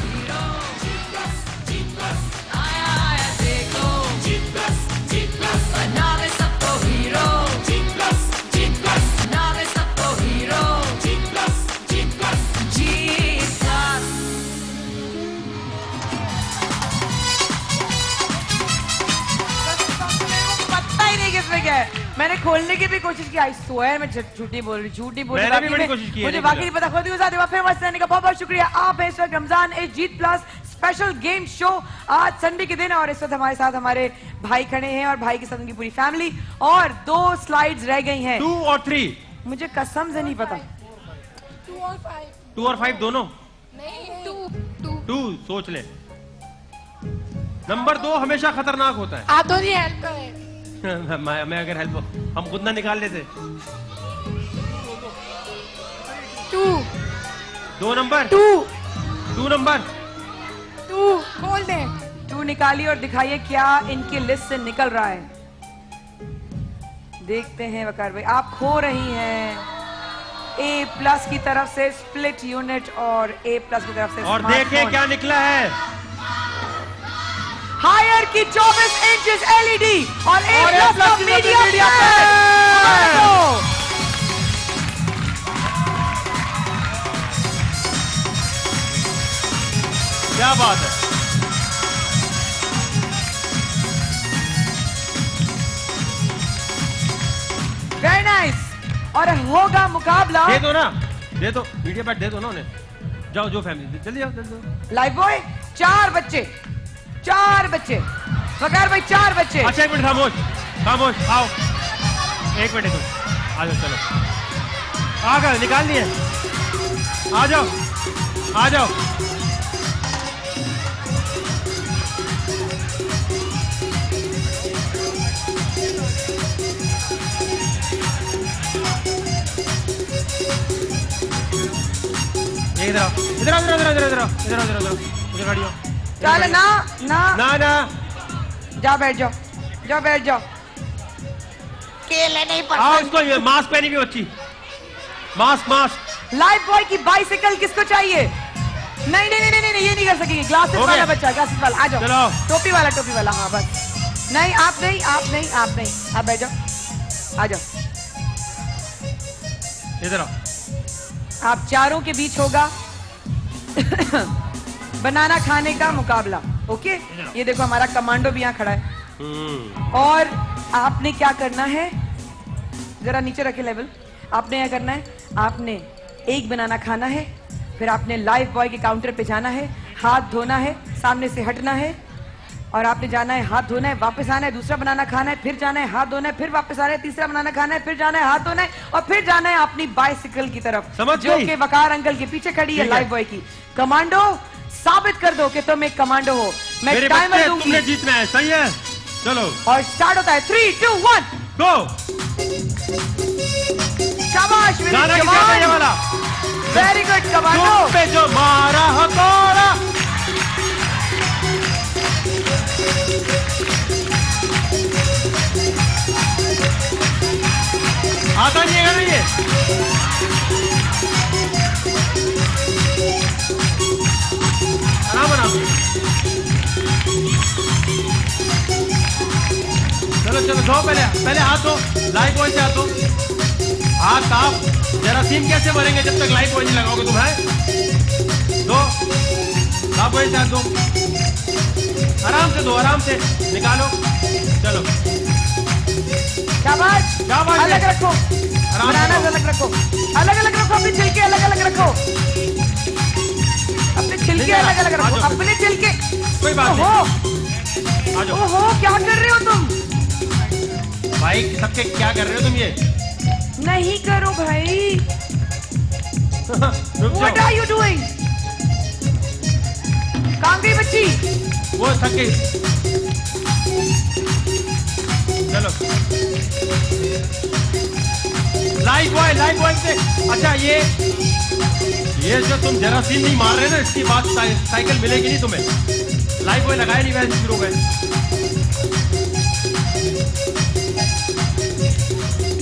मैंने खोलने की भी कोशिश की। आई स्वेयर मैं झूठी बोल रही, झूठी बोल रही।
मैंने भी बड़ी कोशिश की है,
मुझे वाकई नहीं पता। खुद फेमस रहने का बहुत बहुत शुक्रिया। आप हैं इस वक्त रमजान ए जीत प्लस स्पेशल गेम शो। आज संडे के दिन है और इस वक्त हमारे साथ हमारे भाई खड़े हैं और भाई के साथ उनकी पूरी फैमिली। और 2 स्लाइड्स रह गई हैं।
2 और 3।
मुझे कसम से नहीं पता।
2 और 5 दोनों?
नहीं 2
सोच ले। नंबर 2 हमेशा खतरनाक होता है।
आप तो नहीं हेल्प करें।
मैं अगर हेल्प हम खुद ना निकाल लेते। 2 नंबर 2 नंबर
2 खोल दे।
2 निकालिए और दिखाइए क्या इनकी लिस्ट से निकल रहा है। देखते हैं वकार भाई, आप खो रही हैं A+ की तरफ से स्प्लिट यूनिट और A+ की तरफ से
और देखिए क्या निकला है।
हायर की 24 इंचेस LED और A+ का मीडिया।
क्या बात है।
Very nice. और होगा मुकाबला।
दे दो ना, दे दो मीडिया पैड, दे दो ना उन्हें। जाओ जो फैमिली, जल्दी जाओ जल्दी।
लाइव बॉय 4 बच्चे, 4 बच्चे। वकार भाई 4 बच्चे।
अच्छा 1 मिनट खामोश आओ। 1 मिनट आ जाओ, चलो आ गए, निकाल लिए। आ जाओ आ जाओ। इधर आओ, इधर आओ, इधर आओ, इधर आओ, इधर आओ, इधर आओ, इधर गाड़ियों।
चल ना ना
ना ना,
जाओ बैठ जाओ, जाओ बैठ जाओ। केले नहीं पड़ते।
आओ इसको, ये मास्क पहनी हुई बच्ची, मास्क।
लाइफ बॉय की बाइसिकल किसको चाहिए? नहीं नहीं नहीं नहीं, ये नहीं कर सकेंगे। ग्लासेस वाला बच्चा, ग्लासेस वाला, आ जाओ।
चलो।
टोपी वाला, हाँ बस। नहीं आप नहीं, आप बैठ जाओ, आ जाओ।
इधर आओ।
आप चारों के बीच होगा बनाना खाने का मुकाबला। ओके, ये देखो हमारा कमांडो भी यहाँ खड़ा है। और आपने क्या करना है, जरा नीचे रखे लेवल। आपने क्या करना है, आपने एक बनाना खाना है, फिर आपने लाइफ बॉय के काउंटर पे जाना है, हाथ धोना है, सामने से हटना है, और आपने जाना है, हाथ धोना है, वापस आना है, दूसरा बनाना खाना है, फिर जाना है, हाथ धोना है, फिर वापस आना है, तीसरा बनाना खाना है, फिर जाना है, हाथ धोना है, और फिर जाना है अपनी बाइसिकल की तरफ, जो कि वकार अंकल के पीछे खड़ी है लाइफ बॉय की। कमांडो, साबित कर दो कि तुम एक कमांडो हो। मैं टाइमर दूंगी।
तुमने जीतना है, सही है? चलो
और स्टार्ट होता है 3, 2, 1
गो।
शाबाश
गाना किसका है ये वाला?
Very good commando.
तुम पे जो मारा हथौड़ा। आता नहीं है ये। आराम आराम। चलो चलो धो पहले हाथ धो, लाइफ बॉय से हाथ धो। हाथ साफ। जरासीम कैसे मरेंगे जब तक लाइफ बॉय नहीं लगाओगे तुम? है दो, लाइफ बॉय से हाथ धो। आराम से दो, आराम से निकालो। चलो
शाबाश।
शाबाश।
अलग रखो, बनाना अलग रखो, अलग अलग रखो, अपने छिलके अलग अलग रखो, अपने छिलके अलग अलग रखो, अपने छिलके।
कोई बात नहीं। आ जाओ।
ओहो क्या कर रहे हो तुम?
भाई सबके क्या कर रहे हो तुम ये?
नहीं करो भाई।
रुक
What
जाओ।
are you doing? काम गई बच्ची।
वो थक गई। चलो लाइफ बॉय से। अच्छा ये जो तुम जरासीम नहीं मार रहे ना, इसकी बात साइकिल मिलेगी नहीं तुम्हें। लाइफ बॉय लगाया नहीं वैसे शुरू में।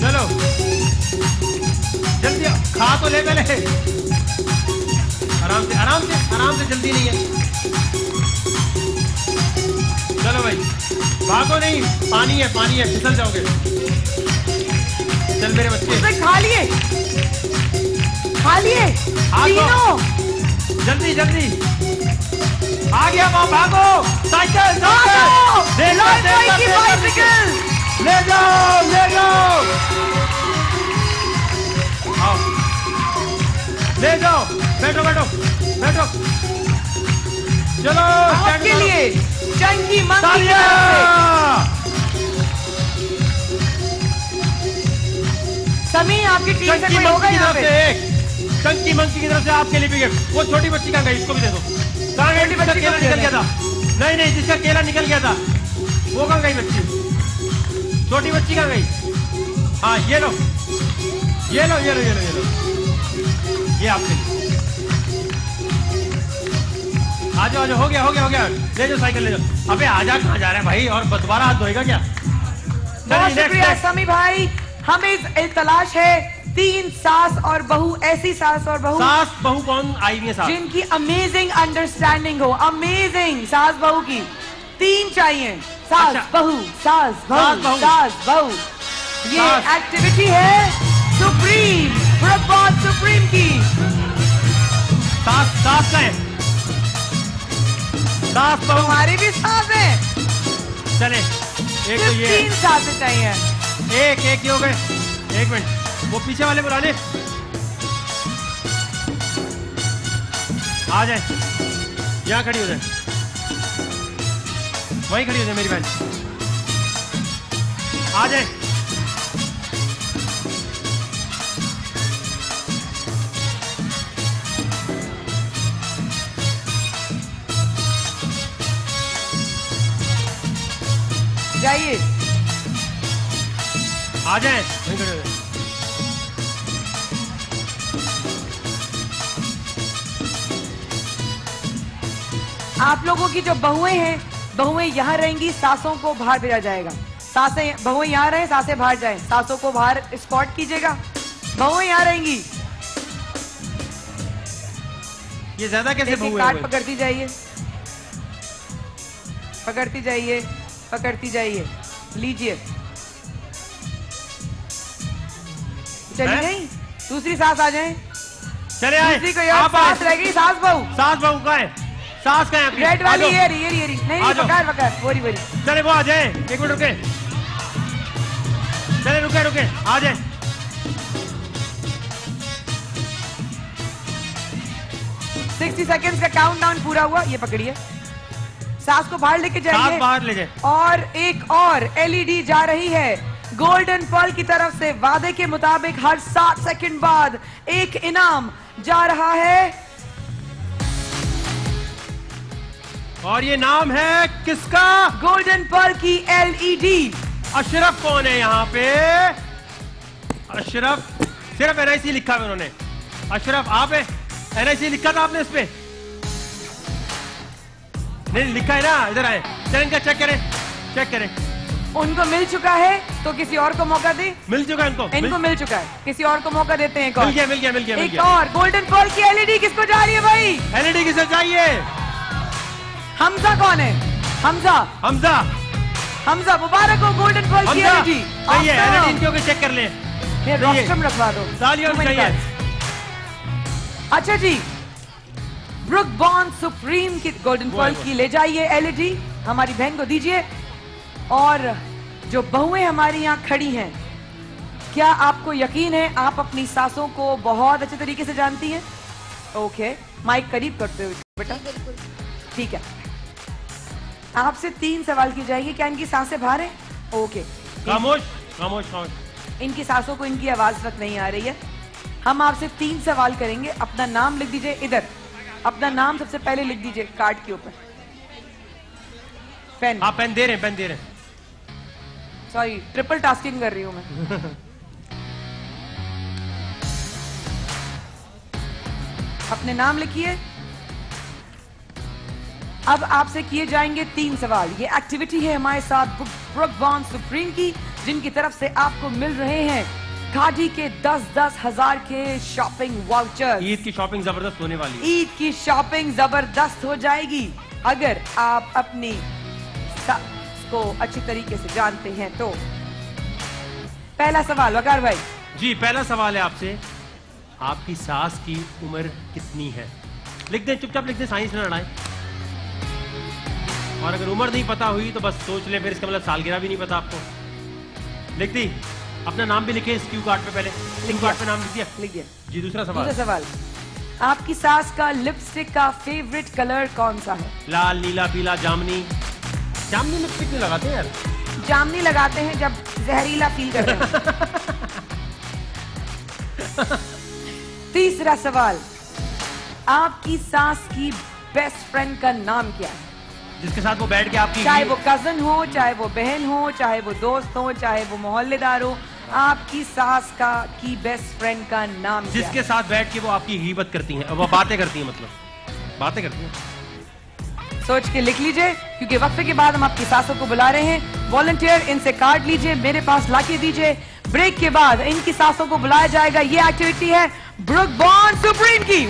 चलो जल्दी खा तो ले पहले। आराम से जल्दी नहीं है। चलो भाई भागो नहीं, पानी है फिसल जाओगे। चल मेरे बच्चे
खा लिए तीनों।
जल्दी आ गया वहां, भागो। साइकिल ले जाओ आओ, ले जाओ। बैठो चलो
आपके लिए चंकी मंकी की तरफ से। समी आपकी टीम से कोई होगा यहाँ पे?
चंकी मंकी की तरफ से आपके लिए विकेट। वो छोटी बच्ची कहाँ गई? इसको भी दे दो। कहाँ गई? जिसका केला निकल गया था। नहीं जिसका केला निकल गया था वो कहाँ गई बच्ची? छोटी बच्ची कहाँ गई? हाँ ये लो ये आपके लिए। आ जाओ हो गया। ले जाओ साइकिल ले जाओ। अबे आजा, कहाँ जा रहे हैं भाई? और दोबारा हाथ धोएगा क्या?
बहुत शुक्रिया समी भाई। हमें तलाश है 3 सास और बहू, ऐसी सास और बहू।
सास बहू कौन आई हुई है सास?
जिनकी अमेजिंग अंडरस्टैंडिंग हो, अमेजिंग सास बहू की 3 चाहिए। सास बहू। ये एक्टिविटी है सुप्रीम फुटबॉल सुप्रीम की।
सास का है। सास बहू
हमारी भी सास है।
चले एक तो ये
3 सासें चाहिए।
एक ही हो गए। एक मिनट, वो पीछे वाले बुला ले। आ जाए, यहाँ खड़ी हो जाए, वहीं खड़ी हो जाए मेरी बहन। आ जाए।
जाइए,
आ जाए, वहीं खड़े हो जाए।
आप लोगों की जो बहुएं हैं, बहुएं यहाँ रहेंगी, सासों को बाहर भेजा जाएगा। सासें, बहुएं यहाँ रहे, सासें बाहर जाएं, सासों को बाहर स्पॉट कीजिएगा। बहुएं यहाँ रहेंगी।
ये ज्यादा कैसे बहुएं
कार्ड पकड़ती जाइए, पकड़ती जाइए, पकड़ती जाइए, लीजिए। चली गई, दूसरी सास आ जाए।
चले आए।
दूसरी को यार सास रह गई, सास बहू।
सास बहू का है, सास का है अपनी।
रेड वाली ये रही। नहीं पकड़, वोरी।
चले वो आ जाए, एक मिनट रुके, चले रुके, आ जाए।
सिक्सटी सेकेंड्स का काउंटडाउन पूरा हुआ। ये पकड़िए, सास को बाहर लेके जाइए,
बाहर ले जाए।
और एक और एलईडी जा रही है गोल्डन पर्ल की तरफ से। वादे के मुताबिक हर 7 सेकंड बाद एक इनाम जा रहा है
और ये नाम है किसका?
गोल्डन पर्ल की एलईडी।
अशरफ कौन है यहाँ पे? अशरफ, सिर्फ एनआईसी लिखा है उन्होंने। अशरफ आप है? एनआईसी लिखा था आपने इस पे? नहीं लिखा है ना, इधर आए, चल इनका चेक करें, चेक करें।
उनको मिल चुका है तो किसी और को मौका दे।
मिल चुका है
इनको मिल चुका है, किसी और को मौका देते हैं।
मिल गया मिल गया मिल गया
एक और गोल्डन पर्ल की एलईडी किसको जा रही है भाई?
एलईडी किसे चाहिए?
हमजा कौन है? हमजा
हमजा
हमजा मुबारक हो गोल्डन पर्ल की एलईडी।
सही है, एलईडी इनके ऊपर चेक कर ले।
ये रोस्टम रखवा दो। अच्छा जी, ब्रुक बॉन्ड सुप्रीम की गोल्डन पर्ल की ले जाइए एलईडी, हमारी बहन को दीजिए। और जो बहुएं हमारी यहाँ खड़ी हैं, क्या आपको यकीन है आप अपनी सासों को बहुत अच्छे तरीके से जानती हैं? ओके, माइक करीब करते हो बेटा। ठीक है, आपसे 3 सवाल किए जाएंगे। क्या इनकी सांसें बाहर हैं? ओके,
खामोश खामोश खामोश।
इनकी सांसों को इनकी आवाज तक नहीं आ रही है। हम आपसे 3 सवाल करेंगे। अपना नाम लिख दीजिए इधर, अपना नाम सबसे पहले लिख दीजिए कार्ड के ऊपर। पेन?
हाँ पेन दे रहे हैं, पेन दे रहे हैं।
सॉरी, ट्रिपल टास्किंग कर रही हूं मैं। अपने नाम लिखिए। अब आपसे किए जाएंगे 3 सवाल। ये एक्टिविटी है हमारे साथ ब्रुक बॉन्ड सुप्रीम की, जिनकी तरफ से आपको मिल रहे हैं गाड़ी के 10-10 हजार के शॉपिंग वाउचर।
ईद की शॉपिंग जबरदस्त होने वाली है।
ईद की शॉपिंग जबरदस्त हो जाएगी अगर आप अपनी को अच्छी तरीके से जानते हैं तो। पहला सवाल वकार भाई
जी, पहला सवाल है आपसे, आपकी सास की उम्र कितनी है? लिख दें, चुपचाप लिख दें, साइंस में लड़ाएं। और अगर उम्र नहीं पता हुई तो बस सोच ले, फिर इसका मतलब सालगिरह भी नहीं पता आपको। लिख दी? अपना नाम भी लिखे इस क्यू कार्ड पे, पहले क्यू कार्ड पे नाम लिख दिया?
लिख दिया
जी। दूसरा सवाल।
दूसरा सवाल, आपकी सास का लिपस्टिक का फेवरेट कलर कौन सा है?
लाल, नीला, पीला, जामनी। जामनी लिपस्टिक नहीं लगाते यार?
जामनी लगाते हैं जब जहरीला फील करते हैं। तीसरा सवाल, आपकी सास की बेस्ट फ्रेंड का नाम क्या है?
जिसके साथ वो बैठ के आपकी,
चाहे वो कजन हो, चाहे वो बहन हो, चाहे वो दोस्त हो, चाहे वो मोहल्लेदार हो, आपकी सास का की बेस्ट फ्रेंड का नाम क्या है?
जिसके साथ बैठ के वो आपकी गीबत करती हैं, वो बातें करती हैं, मतलब बातें करती हैं।
सोच के लिख लीजिए, क्योंकि वक्फे के बाद हम आपकी सासों को बुला रहे हैं। वॉलंटियर इनसे कार्ड लीजिए, मेरे पास लाके दीजिए। ब्रेक के बाद इनकी सासों को बुलाया जाएगा। ये एक्टिविटी है ब्रुक बॉन्ड सुप्रीम की।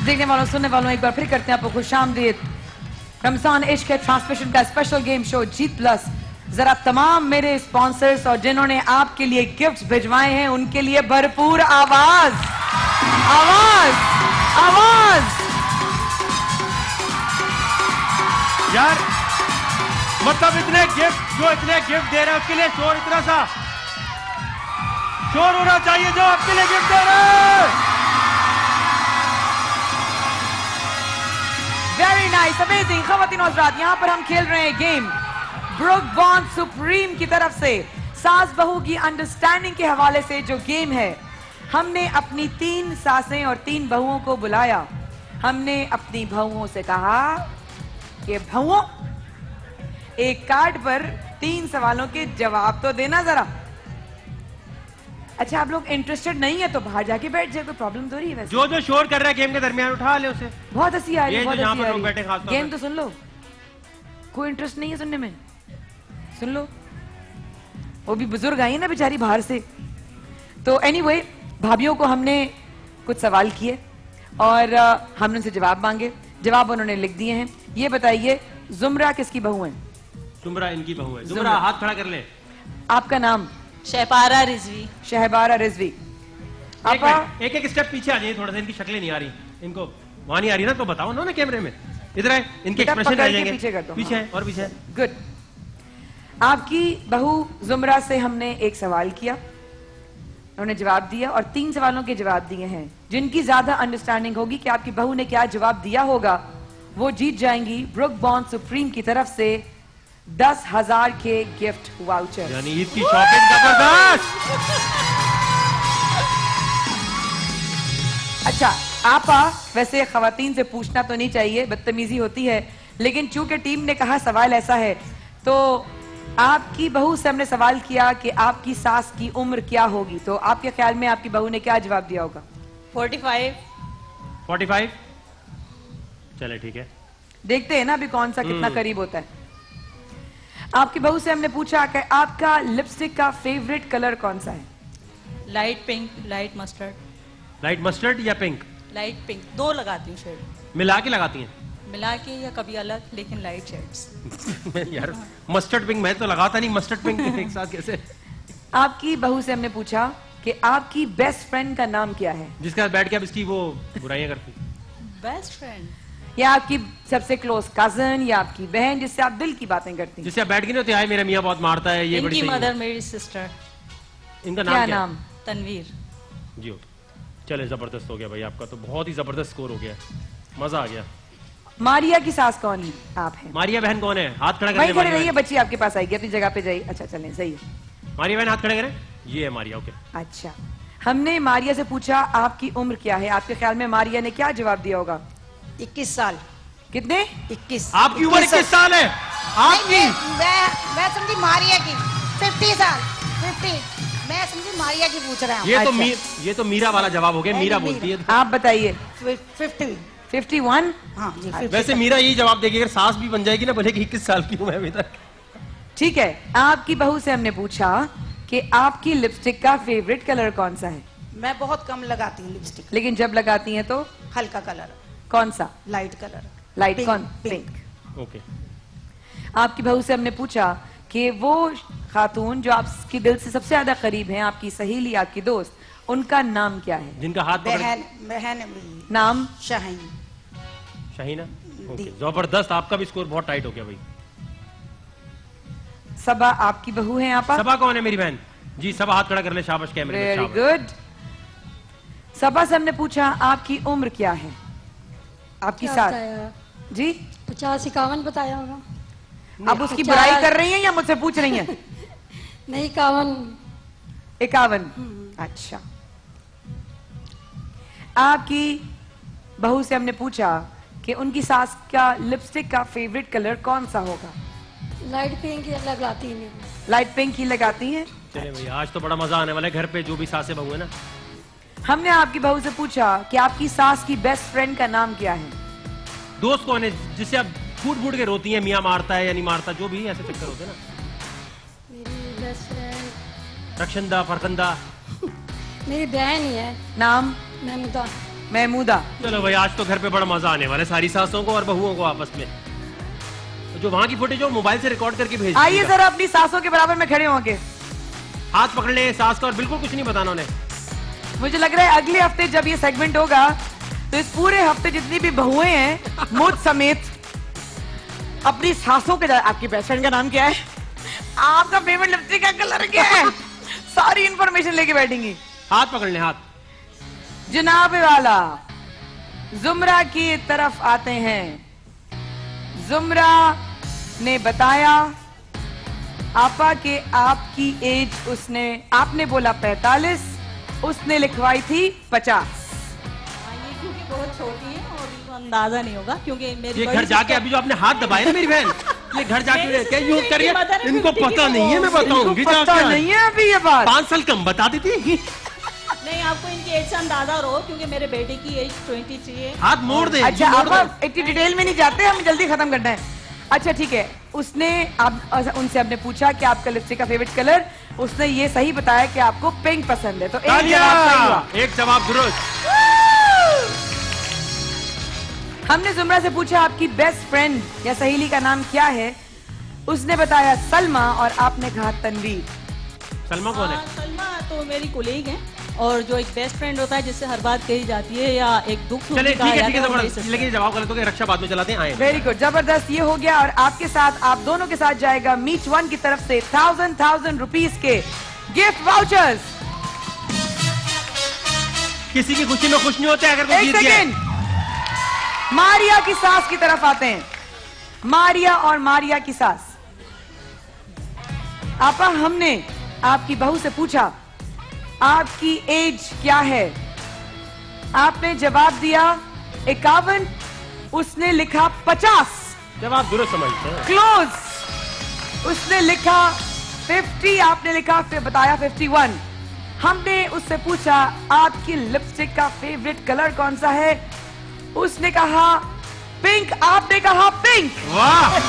देखने वालों, सुनने वालों, एक बार फिर करते हैं आपको खुशामदीद। रमजान इश्क है ट्रांसमिशन का स्पेशल गेम शो जीत प्लस। जरा तमाम मेरे स्पॉन्सर्स और जिन्होंने आपके लिए गिफ्ट्स भिजवाए हैं उनके लिए भरपूर आवाज आवाज आवाज।
यार मतलब इतने गिफ्ट, जो इतने गिफ्ट दे रहे हैं उसके लिए शोर, इतना सा शोर होना चाहिए जो आपके लिए गिफ्ट दे रहे हैं।
Very nice, amazing. खवातीन और हज़रात, यहाँ पर हम खेल रहे हैं गेम ब्रुक बॉन्ड सुप्रीम की तरफ से सास बहू की अंडरस्टैंडिंग के हवाले से जो गेम है। हमने अपनी 3 सासें और 3 बहुओं को बुलाया। हमने अपनी बहुओं से कहा कि बहुओं, एक कार्ड पर 3 सवालों के जवाब तो देना जरा। अच्छा, आप लोग इंटरेस्टेड नहीं है तो बाहर जाके बैठ जाए, कोई प्रॉब्लम तो नहीं है वैसे।
जो जो शोर कर रहा है गेम के दरमियान उठा ले उसे।
बहुत हंसी आ रही है, बहुत हंसी आ रही
बैठे खास
है। गेम तो सुन लो, कोई इंटरेस्ट नहीं है सुनने में, सुन लो। वो भी बुजुर्ग आई है ना बेचारी बाहर से। तो एनीवे, भाभीियों को हमने कुछ सवाल किए और हमने उनसे जवाब मांगे। जवाब उन्होंने लिख दिए हैं। ये बताइए जुमरा किसकी बहू है?
जुमरा इनकी बहू है। जुमरा हाथ खड़ा कर ले।
आपका नाम?
शहबारा रिजवी।
शहबारा रिजवी।
एक एक स्टेप पीछे आ जाइए, थोड़ा सा इनकी शक्लें नहीं आ रही, इनको वहां नहीं आ रही ना, तो बताओ ना कैमरे में। इधर है, इनके एक्सप्रेशन रह जाएंगे।
पीछे कर दो।
पीछे है और पीछे है।
गुड। आपकी बहू जुमरा से हमने एक सवाल किया, उन्होंने जवाब दिया और 3 सवालों के जवाब दिए हैं। जिनकी ज्यादा अंडरस्टैंडिंग होगी कि आपकी बहू ने क्या जवाब दिया होगा, वो जीत जाएंगी ब्रुक बॉन्ड सुप्रीम की तरफ से 10,000 के गिफ्ट वाउचर।
यानी ईद की शॉपिंग जबरदस्त।
अच्छा आपा, वैसे खवातीन से पूछना तो नहीं चाहिए, बदतमीजी होती है, लेकिन चूंकि टीम ने कहा सवाल ऐसा है, तो आपकी बहू से हमने सवाल किया कि आपकी सास की उम्र क्या होगी, तो आपके ख्याल में आपकी बहू ने क्या जवाब दिया होगा?
45। चले ठीक है,
देखते हैं ना अभी कौन सा कितना करीब होता है। आपकी बहू से हमने पूछा कि आपका लिपस्टिक का फेवरेट कलर कौन सा है?
Light pink, light mustard.
Light mustard या पिंक?
लाइट पिंक, 2 लगाती हूँ शेड।
मिला के लगाती हैं?
मिला के या कभी अलग, लेकिन लाइट शेड्स।
यार मस्टर्ड पिंक मैं तो लगाता नहीं, मस्टर्ड पिंक एक साथ कैसे?
आपकी बहू से हमने पूछा कि आपकी बेस्ट फ्रेंड का नाम क्या है?
जिसके साथ बैठ के अब इसकी वो बुराइयां करती।
बेस्ट फ्रेंड
या आपकी सबसे क्लोज कजन या आपकी बहन जिससे आप दिल की बातें करती हैं?
जिससे आप बैठ के नहीं होते, हाय मेरा मियाँ बहुत मारता है, ये बड़ी
इनकी मदर मेरी सिस्टर।
इनका
क्या
नाम
नाम?
तनवीर
जी। चले जबरदस्त हो गया भाई, आपका तो बहुत ही जबरदस्त स्कोर हो गया, मजा आ गया।
मारिया की सास कौन है? आप हैं।
मारिया बहन कौन है? हाथ खड़ा
वहीं खड़े
करें।
रहिए, बच्ची आपके पास आएगी, अपनी जगह पे जाइए। अच्छा चलें, सही है।
मारिया बहन हाथ खड़े करें। ये है मारिया। ओके।
अच्छा, हमने मारिया से पूछा आपकी उम्र क्या है, आपके ख्याल में मारिया ने क्या जवाब दिया होगा?
21 साल।
कितने?
21।
आपकी उम्र 21 साल है आपकी?
मैं समझी मारिया की 50 साल। 50 मैं समझी मारिया की पूछ रहा हूँ।
ये तो मीरा वाला जवाब हो गया, मीरा बोलती है।
आप बताइए।
51। हाँ जी।
वैसे मीरा यही जवाब देगी, अगर सास भी बन जाएगी ना, भले कि 21 साल की हूँ मैं अभी तक।
ठीक है, आपकी बहू से हमने पूछा कि आपकी लिपस्टिक का फेवरेट कलर कौन सा है?
मैं बहुत कम लगाती हूँ लिपस्टिक,
लेकिन जब लगाती हैं तो?
हल्का कलर।
कौन सा?
Light colour.
लाइट कौन?
पिंक।
ओके।
आपकी बहू से हमने पूछा कि वो खातून जो आपकी दिल से सबसे ज्यादा करीब हैं, आपकी सहेली, आपकी दोस्त, उनका नाम क्या है?
जिनका हाथ
बहन
नाम?
शाहीन।
शाहीना। ओके, जबरदस्त। आपका भी स्कोर बहुत टाइट हो गया भाई।
सबा आपकी बहू है? आपा
सबा कौन है? मेरी बहन जी। सबा हाथ खड़ा कर ले, शाबाश कैमरे में।
Very good. सबा से हमने पूछा आपकी उम्र क्या है? आपकी साथ जी
50-51 बताया होगा।
अब उसकी बुराई कर रही हैं या मुझसे पूछ रही हैं?
नहीं, 51।
अच्छा, आपकी बहू से हमने पूछा कि उनकी सास का लिपस्टिक का फेवरेट कलर कौन सा होगा?
लाइट पिंक लगाती हैं।
लाइट पिंक ही लगाती हैं।
चले भैया, आज तो बड़ा मजा आने वाला है घर पे, जो भी सासे बहू है ना।
हमने आपकी बहू से पूछा कि आपकी सास की बेस्ट फ्रेंड का नाम क्या है?
दोस्त कौन है जिससे आप फूट फूट के रोती हैं, मियाँ मारता है या नहीं मारता, जो भी ऐसे चक्कर होते हैं ना।
मेरी बेस्ट फ्रेंड
रक्षंदा, फरकंदा।
मेरी बहन ही है।
नाम?
महमूदा।
महमूदा।
चलो भाई, आज तो घर पे बड़ा मजा आने वाला है, सारी सासों को और बहुओं को आपस में। जो वहां की फुटेज हो मोबाइल से रिकॉर्ड करके भेज।
आइए जरा अपनी सासों के बराबर में खड़े होंगे,
हाथ पकड़ ले सास का और बिल्कुल कुछ नहीं बताना उन्हें।
मुझे लग रहा है अगले हफ्ते जब ये सेगमेंट होगा तो इस पूरे हफ्ते जितनी भी बहुएं हैं मुझ समेत अपनी सासों के। आपकी बेस्ट फ्रेंड का नाम क्या है? आपका फेवरेट लिपस्टिक का कलर क्या है? सारी इंफॉर्मेशन लेके बैठेंगी।
हाथ पकड़ ले, हाथ।
जनाब वाला जुमरा की तरफ आते हैं। जुमरा ने बताया आपा के आपकी एज आपने बोला 45, उसने लिखवाई थी 50।
क्योंकि बहुत छोटी है और इनको अंदाजा नहीं होगा, क्योंकि मेरी
ये घर जाके अभी जो आपने हाथ दबाए ना मेरी बहन, ये घर जाके क्या यूज करिए, इनको पता नहीं है, मैं बताऊंगी।
पता नहीं है अभी ये बात।
5 साल कम बता दी थी।
नहीं, आपको इनकी एज से अंदाजा हो, क्योंकि मेरे बेटे की एज 23 है।
हाथ मोड़ दे।
अच्छा, आप इतनी डिटेल में नहीं जाते, हम जल्दी खत्म करना है। अच्छा ठीक है, उसने उनसे हमने पूछा कि आपका लिपस्टिक का फेवरेट कलर, उसने ये सही बताया कि आपको पिंक पसंद है, तो एक जवाब सही हुआ।
एक जवाब दुरुस्त।
हमने जुमरा से पूछा आपकी बेस्ट फ्रेंड या सहेली का नाम क्या है। उसने बताया सलमा और आपने कहा तनवीर।
सलमा कौन है?
सलमा तो मेरी कोलीग है और जो एक बेस्ट फ्रेंड होता है जिससे हर बात कही जाती है या एक दुख
चलिए ठीक है लेकिन जवाब गलत हो गया, रक्षा बाद में चलाते हैं। आए
वेरी गुड, जबरदस्त, ये हो गया। और आपके साथ, आप दोनों के साथ जाएगा मीट वन की तरफ से 1000 रुपीज के गिफ्ट वाउचर्स।
किसी की खुशी में खुश नहीं होते अगर कोई जीत गया।
मारिया की सास की तरफ आते हैं। मारिया और मारिया की सास। आपा, हमने आपकी बहू से पूछा आपकी एज क्या है। आपने जवाब दिया 51, उसने लिखा 50।
जवाब दुरुस्त समझते हैं।
क्लोज। उसने लिखा 50, आपने लिखा फिर बताया 51। हमने उससे पूछा आपकी लिपस्टिक का फेवरेट कलर कौन सा है। उसने कहा पिंक, आपने कहा पिंक।
वाह।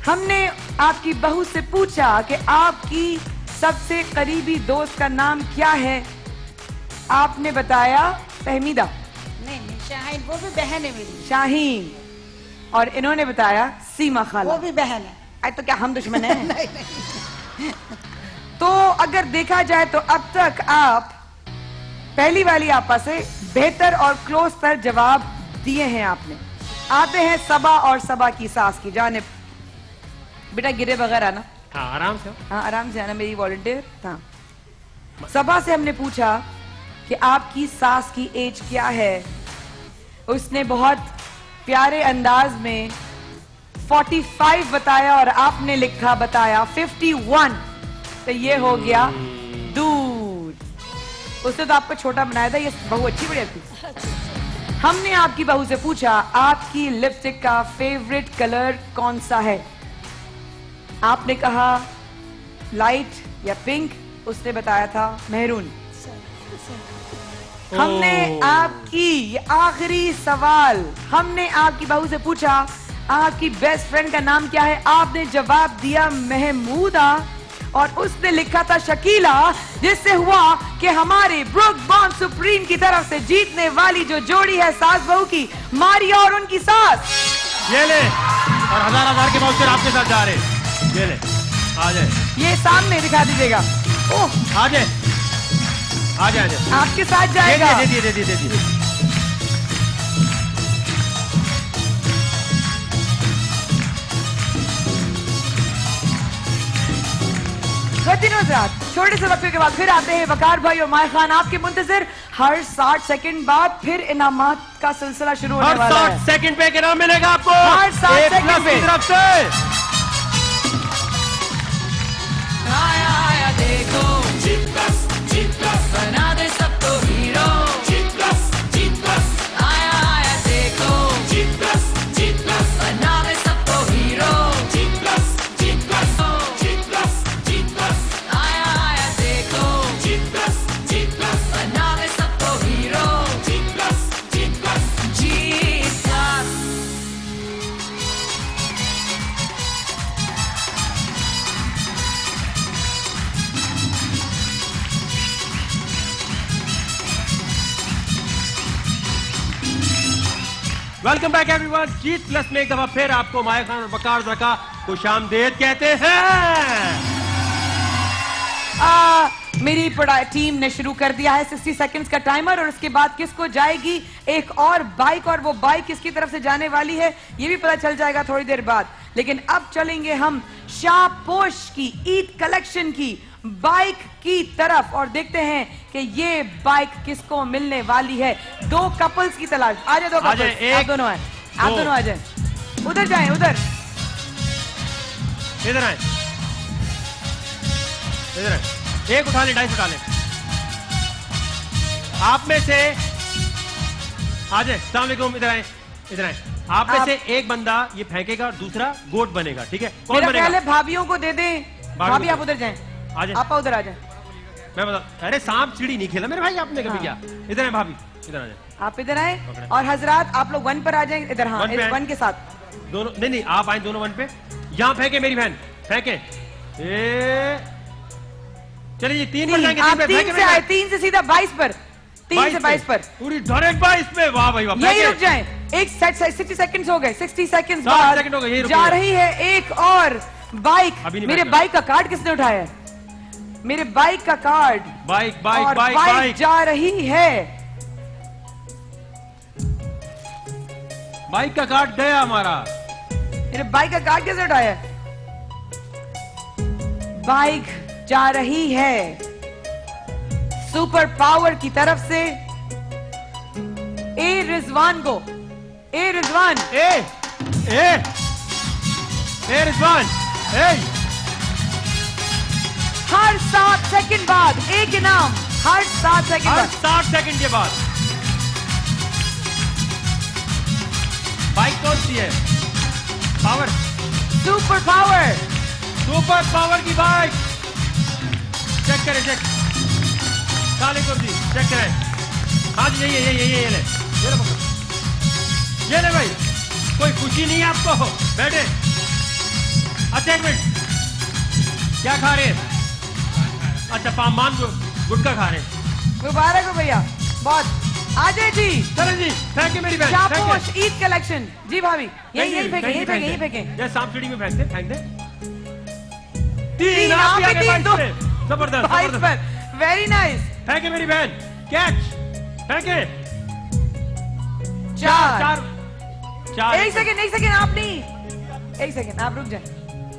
हमने आपकी बहू से पूछा कि आपकी सबसे करीबी दोस्त का नाम क्या है। आपने बताया फहमीदा।
नहीं, शाहीन, वो भी बहन है मेरी।
शाहीन। और इन्होंने बताया सीमा खाला।
वो भी बहन है।
आज तो क्या हम दुश्मन हैं?
नहीं।
तो अगर देखा जाए तो अब तक आप पहली वाली आपा से बेहतर और क्लोज पर जवाब दिए हैं आपने। आते हैं सबा और सबा की सास की जानिब। बेटा गिरे बगैर आना।
हाँ, आराम से।
हाँ, आराम से आना, मेरी वॉलंटियर था। सबा से हमने पूछा कि आपकी सास की एज क्या है। उसने बहुत प्यारे अंदाज में 45 बताया और आपने लिखा बताया 51। तो ये हो गया दूर। उसने तो आपको छोटा बनाया था, ये बहू अच्छी बढ़िया थी। हमने आपकी बहू से पूछा आपकी लिपस्टिक का फेवरेट कलर कौन सा है। आपने कहा लाइट या पिंक, उसने बताया था मैरून। हमने आपकी आखिरी सवाल, हमने आपकी बहू से पूछा आपकी बेस्ट फ्रेंड का नाम क्या है। आपने जवाब दिया महमूदा और उसने लिखा था शकीला, जिससे हुआ कि हमारे ब्रुक बॉन्ड सुप्रीम की तरफ से जीतने वाली जो जोड़ी है सास बहू की, मारिया और उनकी सास।
ये ले, और 1000 के वाउचर आपके साथ जा रहे हैं। ये ले, आ जाए।
ये सामने दिखा दीजिएगा। ओह,
आ जाए, आ जाए,
आपके साथ जाएगा।
दे दिए।
छोटे से वक्फे के बाद फिर आते हैं वकार भाई और माय खान आपके मुंतजिर। हर 60 सेकंड बाद फिर इनामात का सिलसिला शुरू होने वाला है।
60 सेकंड पे इनाम मिलेगा आपको।
हर 60 सेकंड पे
तरफ से।
आया देखो बना दे सबको हीरो। आया देखो बना दे सबको हीरो। आया देखो बना दे सबको हीरो।
Welcome back everyone. जीत प्लस में एक दफा फिर आपको माया खान और वकार रखा खुशामदीद कहते हैं।
मेरी टीम ने शुरू कर दिया है 60 सेकंड्स का टाइमर और उसके बाद किसको जाएगी एक और बाइक, और वो बाइक किसकी तरफ से जाने वाली है ये भी पता चल जाएगा थोड़ी देर बाद। लेकिन अब चलेंगे हम शाहपोश की ईद कलेक्शन की बाइक की तरफ और देखते हैं कि ये बाइक किसको मिलने वाली है। 2 कपल्स की तलाश। आ जाए 2 कपल्स। आप दोनों आए, आप दोनों आ जाए। उधर जाएं, उधर
इधर आए, इधर आए। एक उठा ले, डाइस उठा ले। आप में से आ जाए। अस्सलाम वालेकुम। इधर आए, इधर आए। आप में से एक बंदा ये फेंकेगा, दूसरा गोट बनेगा। ठीक है, कौन बनेगा?
पहले भाभियों को दे दें। भाभी आप उधर जाएं।
आ जाए,
आप उधर आ जाए।
मैं बता, अरे सांप सीढ़ी नहीं खेला मेरे भाई आपने कभी क्या? इधर है भाभी, इधर आ जाए।
आप इधर आए और हजरात आप लोग 1 पर आ जाएं। इधर हाँ, 1 के साथ
दोनों। नहीं, आप आए दोनों 1 पे। यहाँ फेंके मेरी बहन, फेंके। चलिए 3 पर जाएंगे।
आप 3 से आए, 3 से सीधा 22 पर। 3 से 22 पर
पूरी डायरेक्ट 22 पे। वाह भाई वाह।
यही रुक जाएं। एक सेट 60 सेकंड्स हो गए। 60 सेकंड्स
60
बाद
सेकंड हो गए, यही रुक
जा
जाएं।
रही है एक और बाइक। मेरे बाइक का कार्ड किसने उठाया है? मेरे बाइक का कार्ड।
बाइक बाइक
और
बाइक
बाइक जा रही है।
बाइक का कार्ड गया हमारा।
मेरे बाइक का कार्ड किसने उठाया? बाइक जा रही है सुपर पावर की तरफ से ए रिजवान को। ए रिजवान।
ए रिजवान।
हर 7 सेकंड बाद एक इनाम। हर 7 सेकंड बाद।
60 सेकंड के बाद बाइक कौन सी है? Power.
Super power.
Super power की बाइक। चेक करें, चेक। काले जी चेक करें। हाँ जी ये ले, ये ले पकड़ो। ये ले भाई। कोई खुशी नहीं है आपको? बैठे। अच्छा एक मिनट, क्या खा रहे हैं? अच्छा पामान गुटखा खा रहे हैं।
मुबारक हो भैया बहुत। अजय जी
चलो जी, थैंक यू मेरी बहन।
शापोश ईद कलेक्शन। जी भाभी यही फेंके।
जैसे सांप सीढ़ी में फेंक दे।
3 आप भी 3 2
जबरदस्त।
Very nice.
थैंक यू मेरी बहन। कैच फेंके।
4
4।
एक सेकंड आप नहीं। एक सेकंड आप रुक जाए।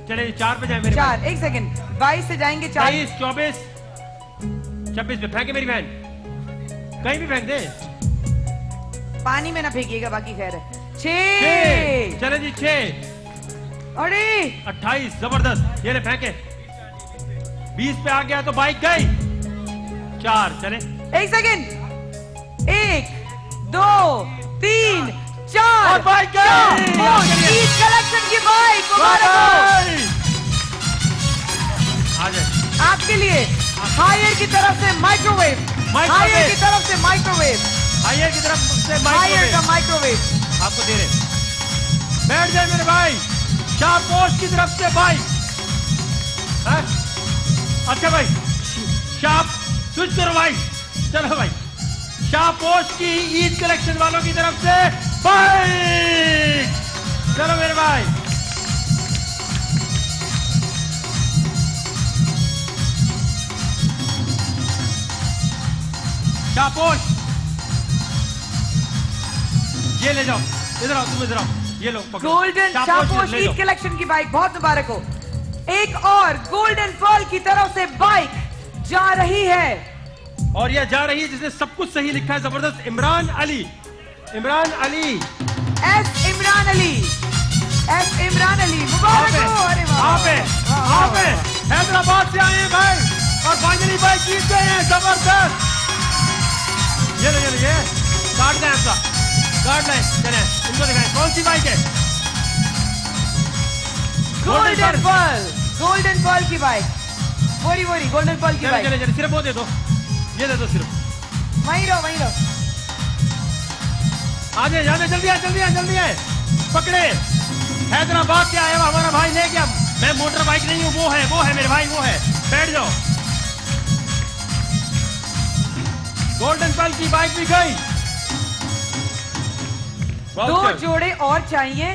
चले 4 पे जाए मेरे
4। एक सेकंड 22 से जाएंगे 4
23 24 26 पे फेंके मेरी बहन। कहीं भी फेंक दे।
पानी में ना फेंकिएगा, बाकी खैर है। 6
चले जी 6।
अरे
28 जबरदस्त। ये ले फेंके। 20 पे आ गया तो बाइक गई। 4 चले।
एक सेकंड। 1 2 3 4
और बाइक गई।
ईद कलेक्शन की बाइक मुबारक हो। आपके लिए हायर की तरफ से माइक्रोवेव। हायर की तरफ से माइक्रोवेव।
हायर की तरफ से
हायर का माइक्रोवेव
आपको दे रहे। बैठ जाए मेरे भाई। शापोश की तरफ से बाइक। अच्छा भाई शाप स्विच करो भाई। चलो भाई शापोश की ईद कलेक्शन वालों की तरफ से बाइक। चलो मेरे भाई। शापोश ये ले जाओ। इधर आओ, तुम इधर आओ। ये लो पकड़ो।
गोल्डन शापोश ईद कलेक्शन की बाइक बहुत मुबारक हो। एक और गोल्डन पर्ल की तरफ से बाइक जा रही है।
और यह जा रही है जिसने सब कुछ सही लिखा है। जबरदस्त। इमरान अली। इमरान अली।
एस इमरान अली। एस इमरान अली मुबारक हो। अरे
आप हैदराबाद से आए हैं भाई और फाइनली बाइक जीत गए हैं। जबरदस्त। ये लो ये कार्ड दें आपका। कार्ड लाए। चले इनको दिखाएं कौन सी बाइक है।
Golden pearl. गोल्डन पर्ल की बाइक। वोरी गोल्डन पर्ल की बाइक।
चले सिर्फ वो दे दो। ये दे दो सिर्फ।
वहीं रहो।
आजे जल्दी आए। पकड़े। हैदराबाद से आया हमारा भाई ले गया। मैं मोटर बाइक नहीं हूँ, वो है मेरे भाई, वो है। बैठ जाओ। गोल्डन पर्ल की बाइक भी गई।
2 जोड़े और चाहिए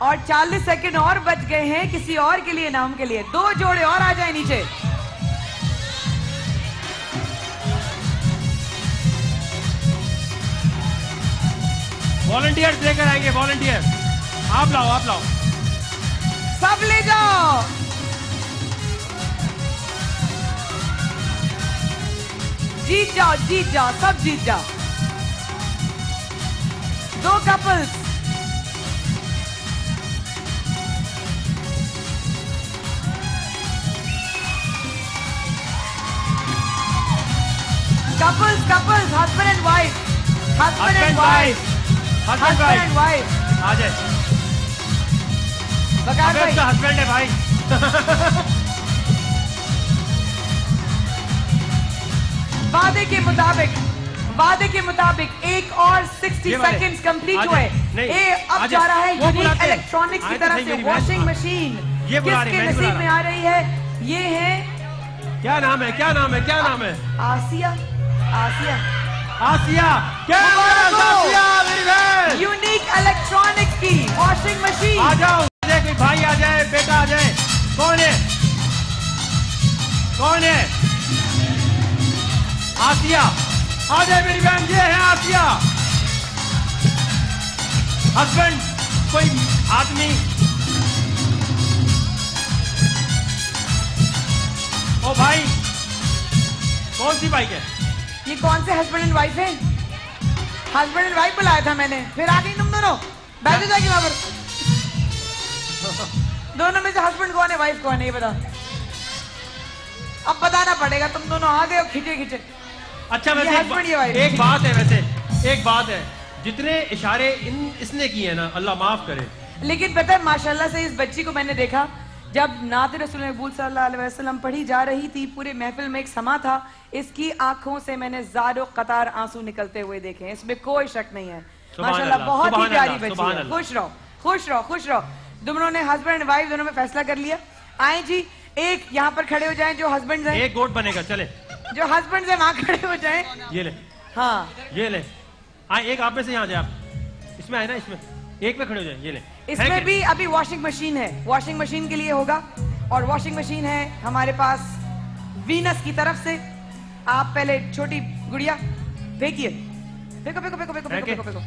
और 40 सेकंड और बच गए हैं किसी और के लिए, नाम के लिए। 2 जोड़े और आ जाए नीचे।
वॉलंटियर्स लेकर आएंगे। वॉलंटियर आप लाओ।
सब ले जाओ। जीत जाओ सब जीत जाओ। 2 couples. Couples husband and wife. Husband and wife
आ जाए।
बकार भाई
हस्बैंड है भाई।
वादे के मुताबिक एक और 60 सेकंड्स कंप्लीट हुए। अब जा रहा है यूनिक इलेक्ट्रॉनिक्स की तरफ से वॉशिंग मशीन। किसके नसीब में आ रही है? ये है
क्या नाम है?
आसिया।
आसिया, क्या बात है आसिया मेरी बहन।
यूनिक इलेक्ट्रॉनिक्स की वॉशिंग मशीन।
आ जाओ, कोई भाई आ जाए, बेटा आ जाए। कौन है? कौन है? आसिया आ जाए मेरी बहन, ये है आसिया। हस्बैंड, कोई आदमी। ओ भाई, कौन सी बाइक है?
ये कौन से हस्बैंड एंड वाइफ है? हस्बैंड एंड वाइफ बुलाया था मैंने, फिर आ गई तुम दोनों। बैठ जाएगी वहां पर। दोनों में से हस्बैंड कौन है, वाइफ कौन है, ये बता। अब बताना पड़ेगा, तुम दोनों आ गए हो खींचे खींचे।
अच्छा वैसे एक बात है, वैसे एक बात है, जितने इशारे इसने किए हैं ना, अल्लाह माफ करे।
लेकिन पता है माशाल्लाह से इस बच्ची को मैंने देखा जब नात रसूल मकबूल सल्लल्लाहु अलैहि वसल्लम पढ़ी जा रही थी, पूरे महफिल में एक समा था, इसकी आंखों से मैंने ज़ारो कतार आंसू निकलते हुए देखे, इसमें कोई शक नहीं है। माशाल्लाह बहुत ही प्यारी बच्ची है। खुश रहो, खुश रहो, खुश रहो। दोनों ने हस्बैंड एंड वाइफ दोनों में फैसला कर लिया। आए जी, एक यहाँ पर खड़े हो जाएं जो हस्बैंड हैं।
एक गोट बनेगा, चले।
जो हस्बैंड है वहां खड़े हो जाएं।
ये ले।
हाँ
ये ले। आए, एक आप में से यहाँ जाए आप। इसमें है ना, इसमें एक पे खड़े हो जाए। ये ले।
इसमें भी अभी वॉशिंग मशीन है, वॉशिंग मशीन के लिए होगा। और वॉशिंग मशीन है हमारे पास वीनस की तरफ से। आप पहले छोटी गुड़िया फेंकिए, फेंको फेंको फेंको फेंको फेंको फेंको।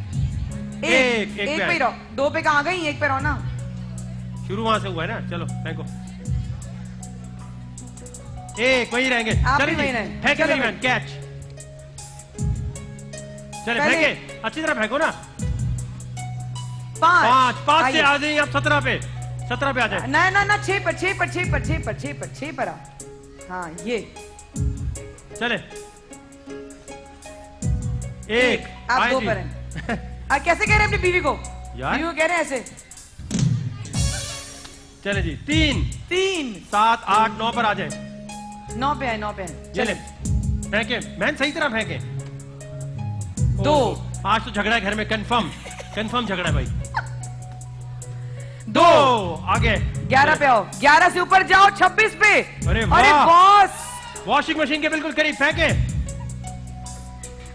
एक पे रहो, दो पे कहाँ गई, एक पे रहो ना।
शुरू वहां से हुआ है ना, चलो फेंको। एक वहीं रहेंगे, चलिए वहीं रहें। फेंके मेरी बहन, कैच। चले फेंके, अच्छी तरह फेंको ना। पांच से आ जाइए आप 17 पे, 17 पे आ जाए।
ना ना ना, 6 पर 6 पर 6 पर 6 पर 6 पर 6 पर आ। हाँ ये
चले। एक
आप 2 पर हैं। कैसे कह रहे हैं अपनी बीवी को? बीवी को कह रहे हैं ऐसे।
चले जी, 3 7 8 9 पर आ जाए।
9 पे है, 9 पे है।
चले फेंके, मैन सही तरह फेंके।
2।
आज तो झगड़ा है घर में, कंफर्म कंफर्म झगड़ा है भाई। 2 आगे। 11
पे आओ, 11 से ऊपर जाओ, 26 पे।
अरे
बॉस,
वॉशिंग मशीन के बिल्कुल करीब फेंके।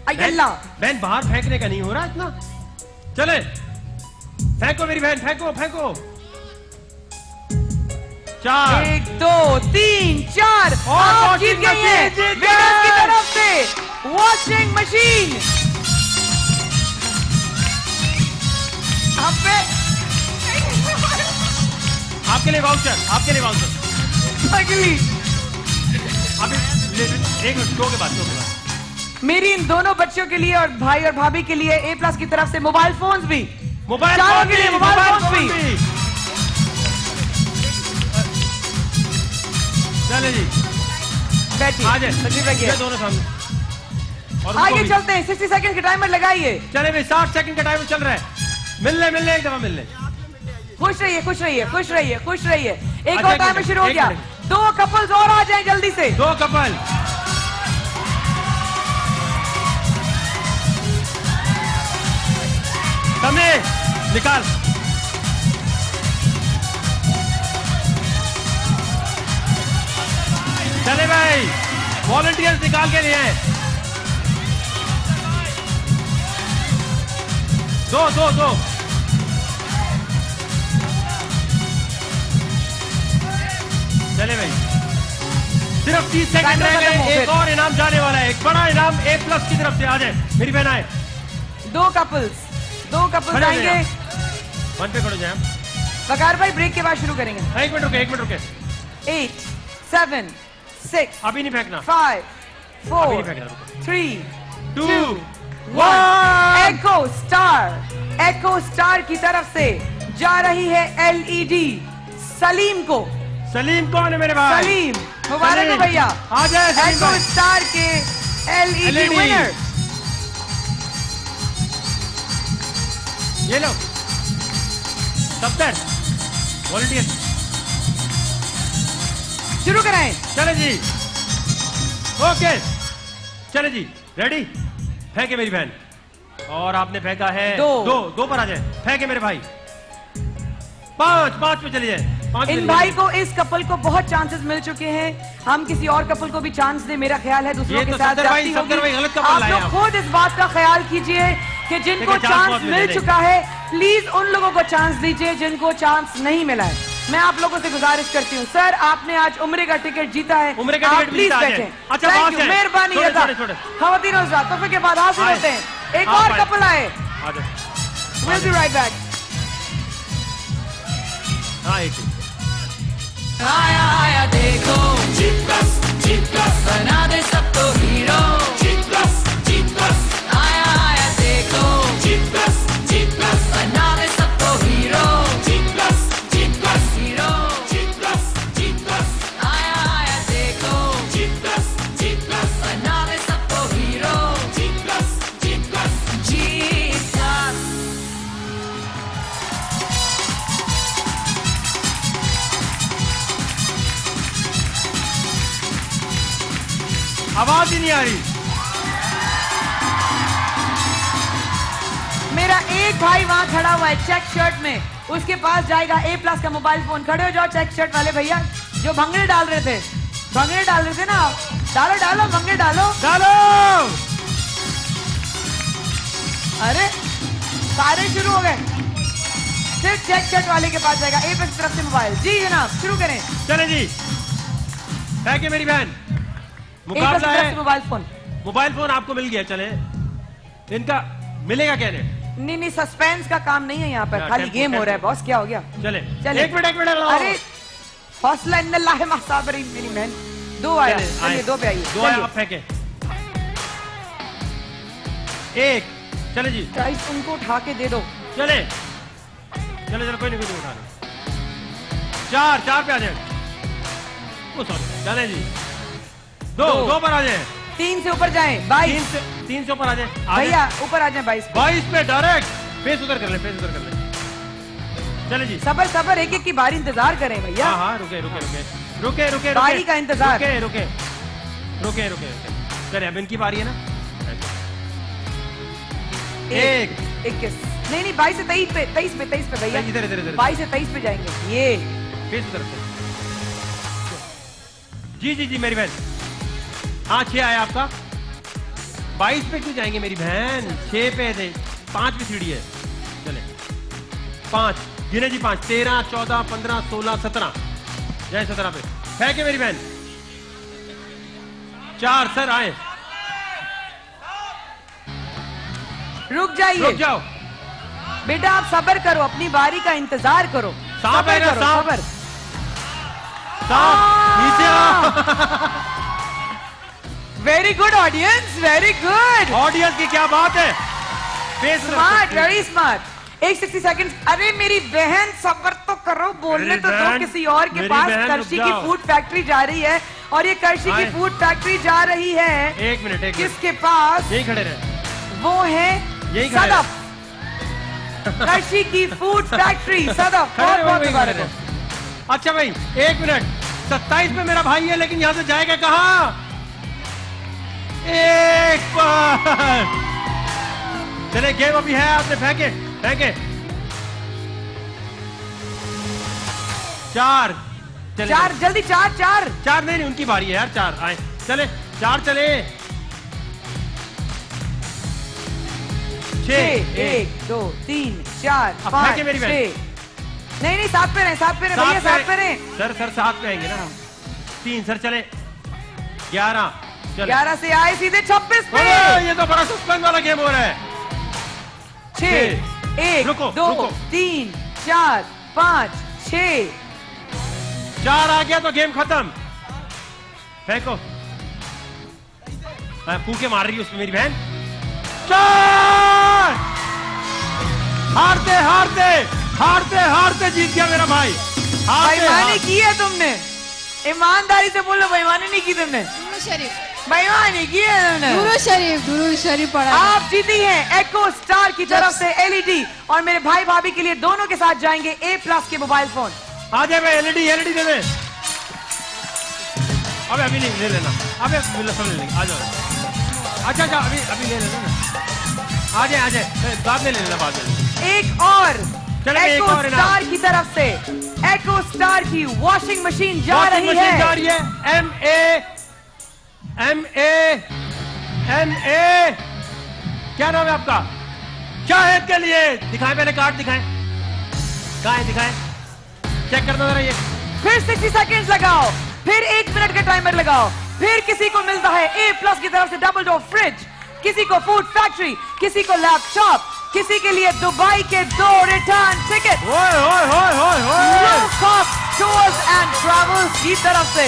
बहन बाहर फेंकने का नहीं हो रहा इतना। चले फेंको मेरी बहन, फेंको फेंको। 4
1 2 3 4
और
जीत गई है विनर्स की तरफ से वॉशिंग मशीन।
आपके लिए वाउचर, आपके लिए वाउचर। अभी एक मिनट, शो के बाद
मेरी इन दोनों बच्चों के लिए और भाई और भाभी के लिए A+ की तरफ से मोबाइल फोन्स भी,
मोबाइल
चारों के लिए मोबाइल फोन्स भी।
चले जी,
बैठिए,
आ जाए दोनों सामने। और
आगे चलते हैं, 60 सेकंड का टाइमर लगाइए।
चले भाई, 60 सेकंड का टाइमर चल रहा है। मिलने एक दफा मिलने।
खुश रहिए, खुश रहिए, खुश रहिए, खुश रहिए। एक और टाइमर शुरू हो गया। 2 कपल्स और आ जाएं जल्दी से।
2 कपल। समय निकाल। चले भाई, वॉलंटियर्स निकाल के लिए आए। 2 चले भाई, सिर्फ 30 सेकंड रह गए। एक और इनाम जाने वाला है, एक बड़ा इनाम A+ की तरफ से। आ जाए मेरी बहन, आए।
2 कपल्स आएंगे।
1 पे खड़े जाए।
वकार भाई ब्रेक के बाद शुरू करेंगे।
एक मिनट रुके।
8 7 6
अभी नहीं फेंकना।
5 4 3 2 1। एको स्टार की तरफ से जा रही है LED सलीम को।
सलीम कौन है मेरे भाई?
सलीम, मुबारक हो भैया।
आ जाए
एको स्टार के LED विनर।
ये लो दफ्तर, वॉलंटियर
शुरू कराएं।
चले जी, ओके चले जी, रेडी। फेंके मेरी बहन, और आपने फेंका है 2 पर आ जाए। फेंके मेरे भाई, 5 पे चले जाए।
इन भाई को, इस कपल को बहुत चांसेस मिल चुके हैं। हम किसी और कपल को भी चांस दे, मेरा ख्याल है दूसरों के साथ जाती होगी। आप लोग खुद इस बात का ख्याल कीजिए कि जिनको चांस मिल चुका है प्लीज उन लोगों को चांस दीजिए जिनको चांस नहीं मिला है। मैं आप लोगों से गुजारिश करती हूँ, सर आपने आज उम्रे का टिकट जीता है, आप प्लीज बैठे। थैंक यू, मेहरबानी। खवातीन तोहफे के बाद हासिल होते हैं। एक और कपल आए, विल बी राइट बैक।
आया आया देखो, बना दे सबको हीरो। आया आया देखो, बना दे सबको हीरो। आया आया देखो, बना दे सबको हीरो।
आवाज ही नहीं आ रही।
मेरा एक भाई वहां खड़ा हुआ है चेक शर्ट में, उसके पास जाएगा A+ का मोबाइल फोन। खड़े हो जाओ चेक शर्ट वाले भैया जो भंगड़े डाल रहे थे, भंगड़े डाल रहे थे ना, डालो डालो भंगड़े डालो
डालो।
अरे सारे शुरू हो गए, सिर्फ चेक शर्ट वाले के पास जाएगा A+ की तरफ से मोबाइल। जी जनाब शुरू करें।
चले जी, है कि मेरी बहन मुकाबला है। मोबाइल फोन आपको मिल गया। चले, इनका मिलेगा क्या?
नहीं नहीं, सस्पेंस का काम नहीं है यहाँ पर, खाली गेम हो रहा है बॉस। क्या हो गया?
चले
चले,
एक मिनट
अरे हौसला इन्नल्लाह मसाबरीन। मेरी बहन दो आया, चलिए दो पे आइए।
दो आया, आप फेंके एक। चले जी,
प्राइस उनको उठा के दे दो।
चले चले चलो, कोई नहीं कोई उठा लो। चार पे आ जाए। चले जी, दो पर आ जाए।
3 से ऊपर जाए, 22।
3 से ऊपर आ जाए
भैया, ऊपर आ जाए 22
पे डायरेक्ट। फेस उधर कर ले। चले जी,
सबर एक एक की बारी इंतजार करें भैया।
हाँ रुके
बारी का इंतजार।
रुके चले, अब इनकी बारी है ना।
21 नहीं 22 से 23 पे भैया।
इधर
22 से 23 पे जाएंगे। ये
फेस उधर से। जी मेरी बहन। हाँ 6 आया आपका। 22 पे क्यों जाएंगे मेरी बहन? 6 पे थे, 5 पे सीढ़ी है। चले 5 गिने जी, 5 13 14 15 16 17 जाए 17 पे है क्या मेरी बहन? 4 सर आए।
रुक जाइए,
रुक जाओ
बेटा, आप सब्र करो, अपनी बारी का इंतजार करो। सब्र करो, सब्र।
नीचे आओ।
Very good audience, very good.
Audience की क्या बात है।
Smart, very smart. 160 सेकंड। अरे मेरी बहन सब्र तो करो, बोलने तो दो किसी और के पास। कर्शी की फूड फैक्ट्री जा रही है और ये कर्शी की फूड फैक्ट्री जा रही है।
एक मिनट
किसके पास?
यही खड़े रहे,
वो है सदफ। कर्शी की फूड फैक्ट्री, सदफ। बहुत मुबारक।
अच्छा भाई 1 मिनट, 27 पे मेरा भाई है, लेकिन यहां से जाएगा कहां? एक पर। चले, गेम अभी है, आपने फेंके 4 चले।
4 जल्दी, 4
नहीं उनकी बारी है यार। 4 आए, चले 4 चले। 6
1 2 3 4 5
मेरी
6 नहीं 7 पे रहे भैया, 7 पे रहे।
सर 7 पे आएंगे ना। 3 सर चले। 11
11 से आए सीधे 26 पे।
ये तो बड़ा सस्पेंस वाला गेम हो रहा है।
6 1 2 3 4 5 6
4 आ गया तो गेम खत्म। फेंको। फूके मार रही है उसमें मेरी बहन। 4 हारते जीत गया मेरा भाई।
बेईमानी की है तुमने, ईमानदारी से बोलो, बेईमानी नहीं की तुमने। बेईमानी की है तुमने।
दुरूद शरीफ पढ़ा।
आप जीती हैं एको स्टार की तरफ से LED, और मेरे भाई भाभी के लिए दोनों के साथ जाएंगे A+ के मोबाइल फोन।
आ जाए भाई, LED दे दे। अबे अभी नहीं ले लेना, अबे सब ले लेंगे। आ जाओ। अच्छा अभी ले लेना ना। आ जाए बाद में ले लेना, बाद में।
एक और एको स्टार की तरफ से एको स्टार की वॉशिंग मशीन जा रही है।
MA क्या नाम है आपका? शाहिद के लिए दिखाएं, पहले कार्ड दिखाएं। कहाँ है, दिखाएं, चेक करना जरा ये।
फिर 60 सेकंड्स लगाओ, फिर 1 मिनट का टाइमर लगाओ। फिर किसी को मिलता है A+ की तरफ से डबल डोर फ्रिज, किसी को फूड फैक्ट्री, किसी को लैपटॉप, किसी के लिए दुबई के 2 return ticket tours and travels की तरफ से।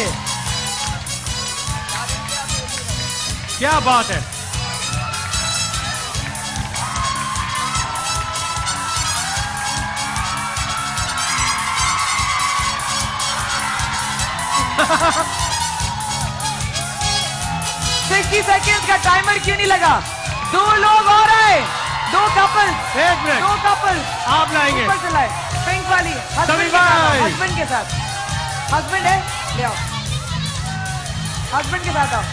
क्या बात है।
$60 सेकेंड का टाइमर क्यों नहीं लगा? 2 लोग और आए, 2 कपल, 2 कपल
आप लाएंगे।
ऊपर चलाए, पिंक वाली हस्बैंड के साथ, हस्बैंड है, ले आओ, हस्बैंड के साथ आओ।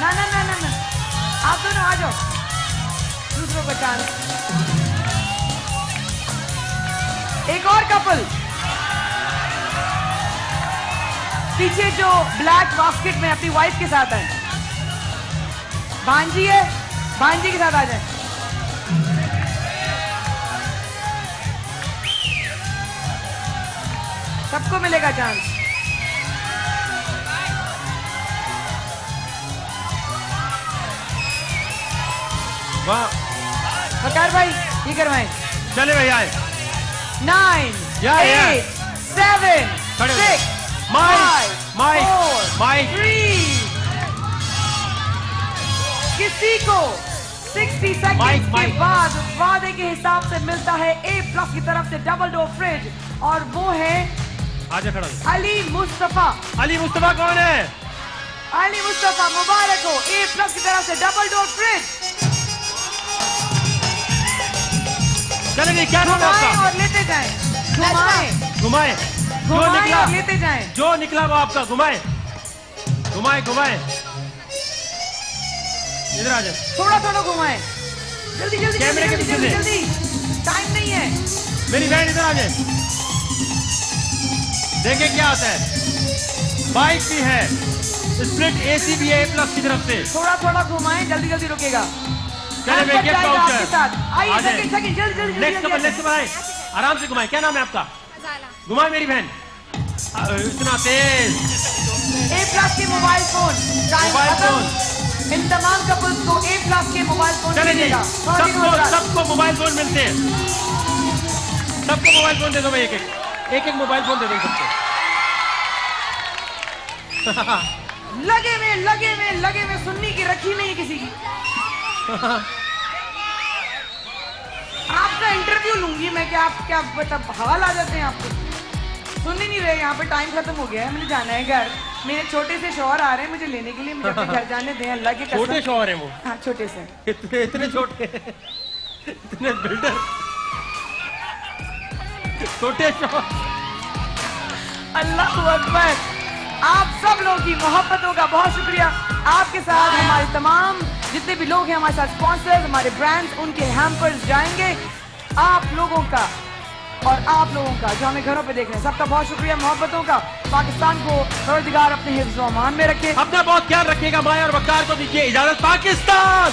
ना ना ना ना ना, आप दोनों आ जाओ, दूसरों का चांस। एक और कपल पीछे जो ब्लैक बास्केट में अपनी वाइफ के साथ है, भांजी है, भांजी के साथ आ जाए। सबको मिलेगा चांस।
वाह
बकार भाई, ये करवाएं।
चले भैया।
9 8 7 6 5 4 3। किसी को 60 सेकंड के बाद वादे के हिसाब से मिलता है A+ की तरफ से डबल डोर फ्रिज, और वो है
आजा खड़ा
अली मुस्तफा।
अली मुस्तफा कौन है?
अली मुस्तफा, मुबारक हो, A+ की तरफ से डबल डोर फ्रिज।
चलेंगे, क्या नाम है आपका?
और लेते जाएं, घुमाएं
घुमाएं, जो निकला
और लेते जाएं,
जो निकला वो आपका। घुमाएं घुमाएं घुमाएं, इधर आ जाए,
थोड़ा थोड़ा घुमाएं, जल्दी जल्दी
कैमरे के पीछे से,
जल्दी, टाइम नहीं है।
मेरी बहन इधर आ जाए, देखें क्या आता है। बाइक भी है, स्प्लिट AC भी है A+ की तरफ से।
थोड़ा थोड़ा घुमाएं, जल्दी जल्दी रुकेगा।
चले मैं गिफ्ट वाउचर।
आइए सेकंड सेकंड, जल्दी जल्दी
नेक्स्ट कपल आए, आराम से घुमाएं। क्या नाम है आपका? घुमाएं मेरी बहन, इतना तेज।
A+ के मोबाइल फोन, इन तमाम कपल्स को A+ के मोबाइल फोन मिलेगा।
सबको मोबाइल फोन मिलते हैं, सबको मोबाइल फोन दे दो भाई, एक एक मोबाइल फोन दे दो सबको।
लगे में सुनने की रखी नहीं किसी की। आपका इंटरव्यू लूंगी मैं, क्या आप क्या मतलब हवाल आ जाते हैं आपको? सुन ही नहीं रहे, यहाँ पे टाइम खत्म हो गया है, मुझे जाना है घर। मेरे छोटे से शौहर आ रहे हैं मुझे लेने के लिए, मुझे अपने घर जाने दें, अल्लाह के कसम।
छोटे शौहर हैं वो?
हाँ छोटे से।
इतने छोटे, इतने बिल्डर, छोटे शौहर।
अल्लाहू अकबर। आप सब लोगों की मोहब्बतों का बहुत शुक्रिया। आपके साथ हमारे तमाम जितने भी लोग हैं, हमारे साथ स्पॉन्सर्स, हमारे ब्रांड्स, उनके हैम्पर्स जाएंगे। आप लोगों का और आप लोगों का जो हमें घरों पे देख रहे हैं, सबका बहुत शुक्रिया मोहब्बतों का। पाकिस्तान को परवरदिगार अपने हिफ्ज़-ओ-अमान में रखे।
अपना बहुत ख्याल रखिएगा। माया और वकार को दीजिए इजाजत। पाकिस्तान।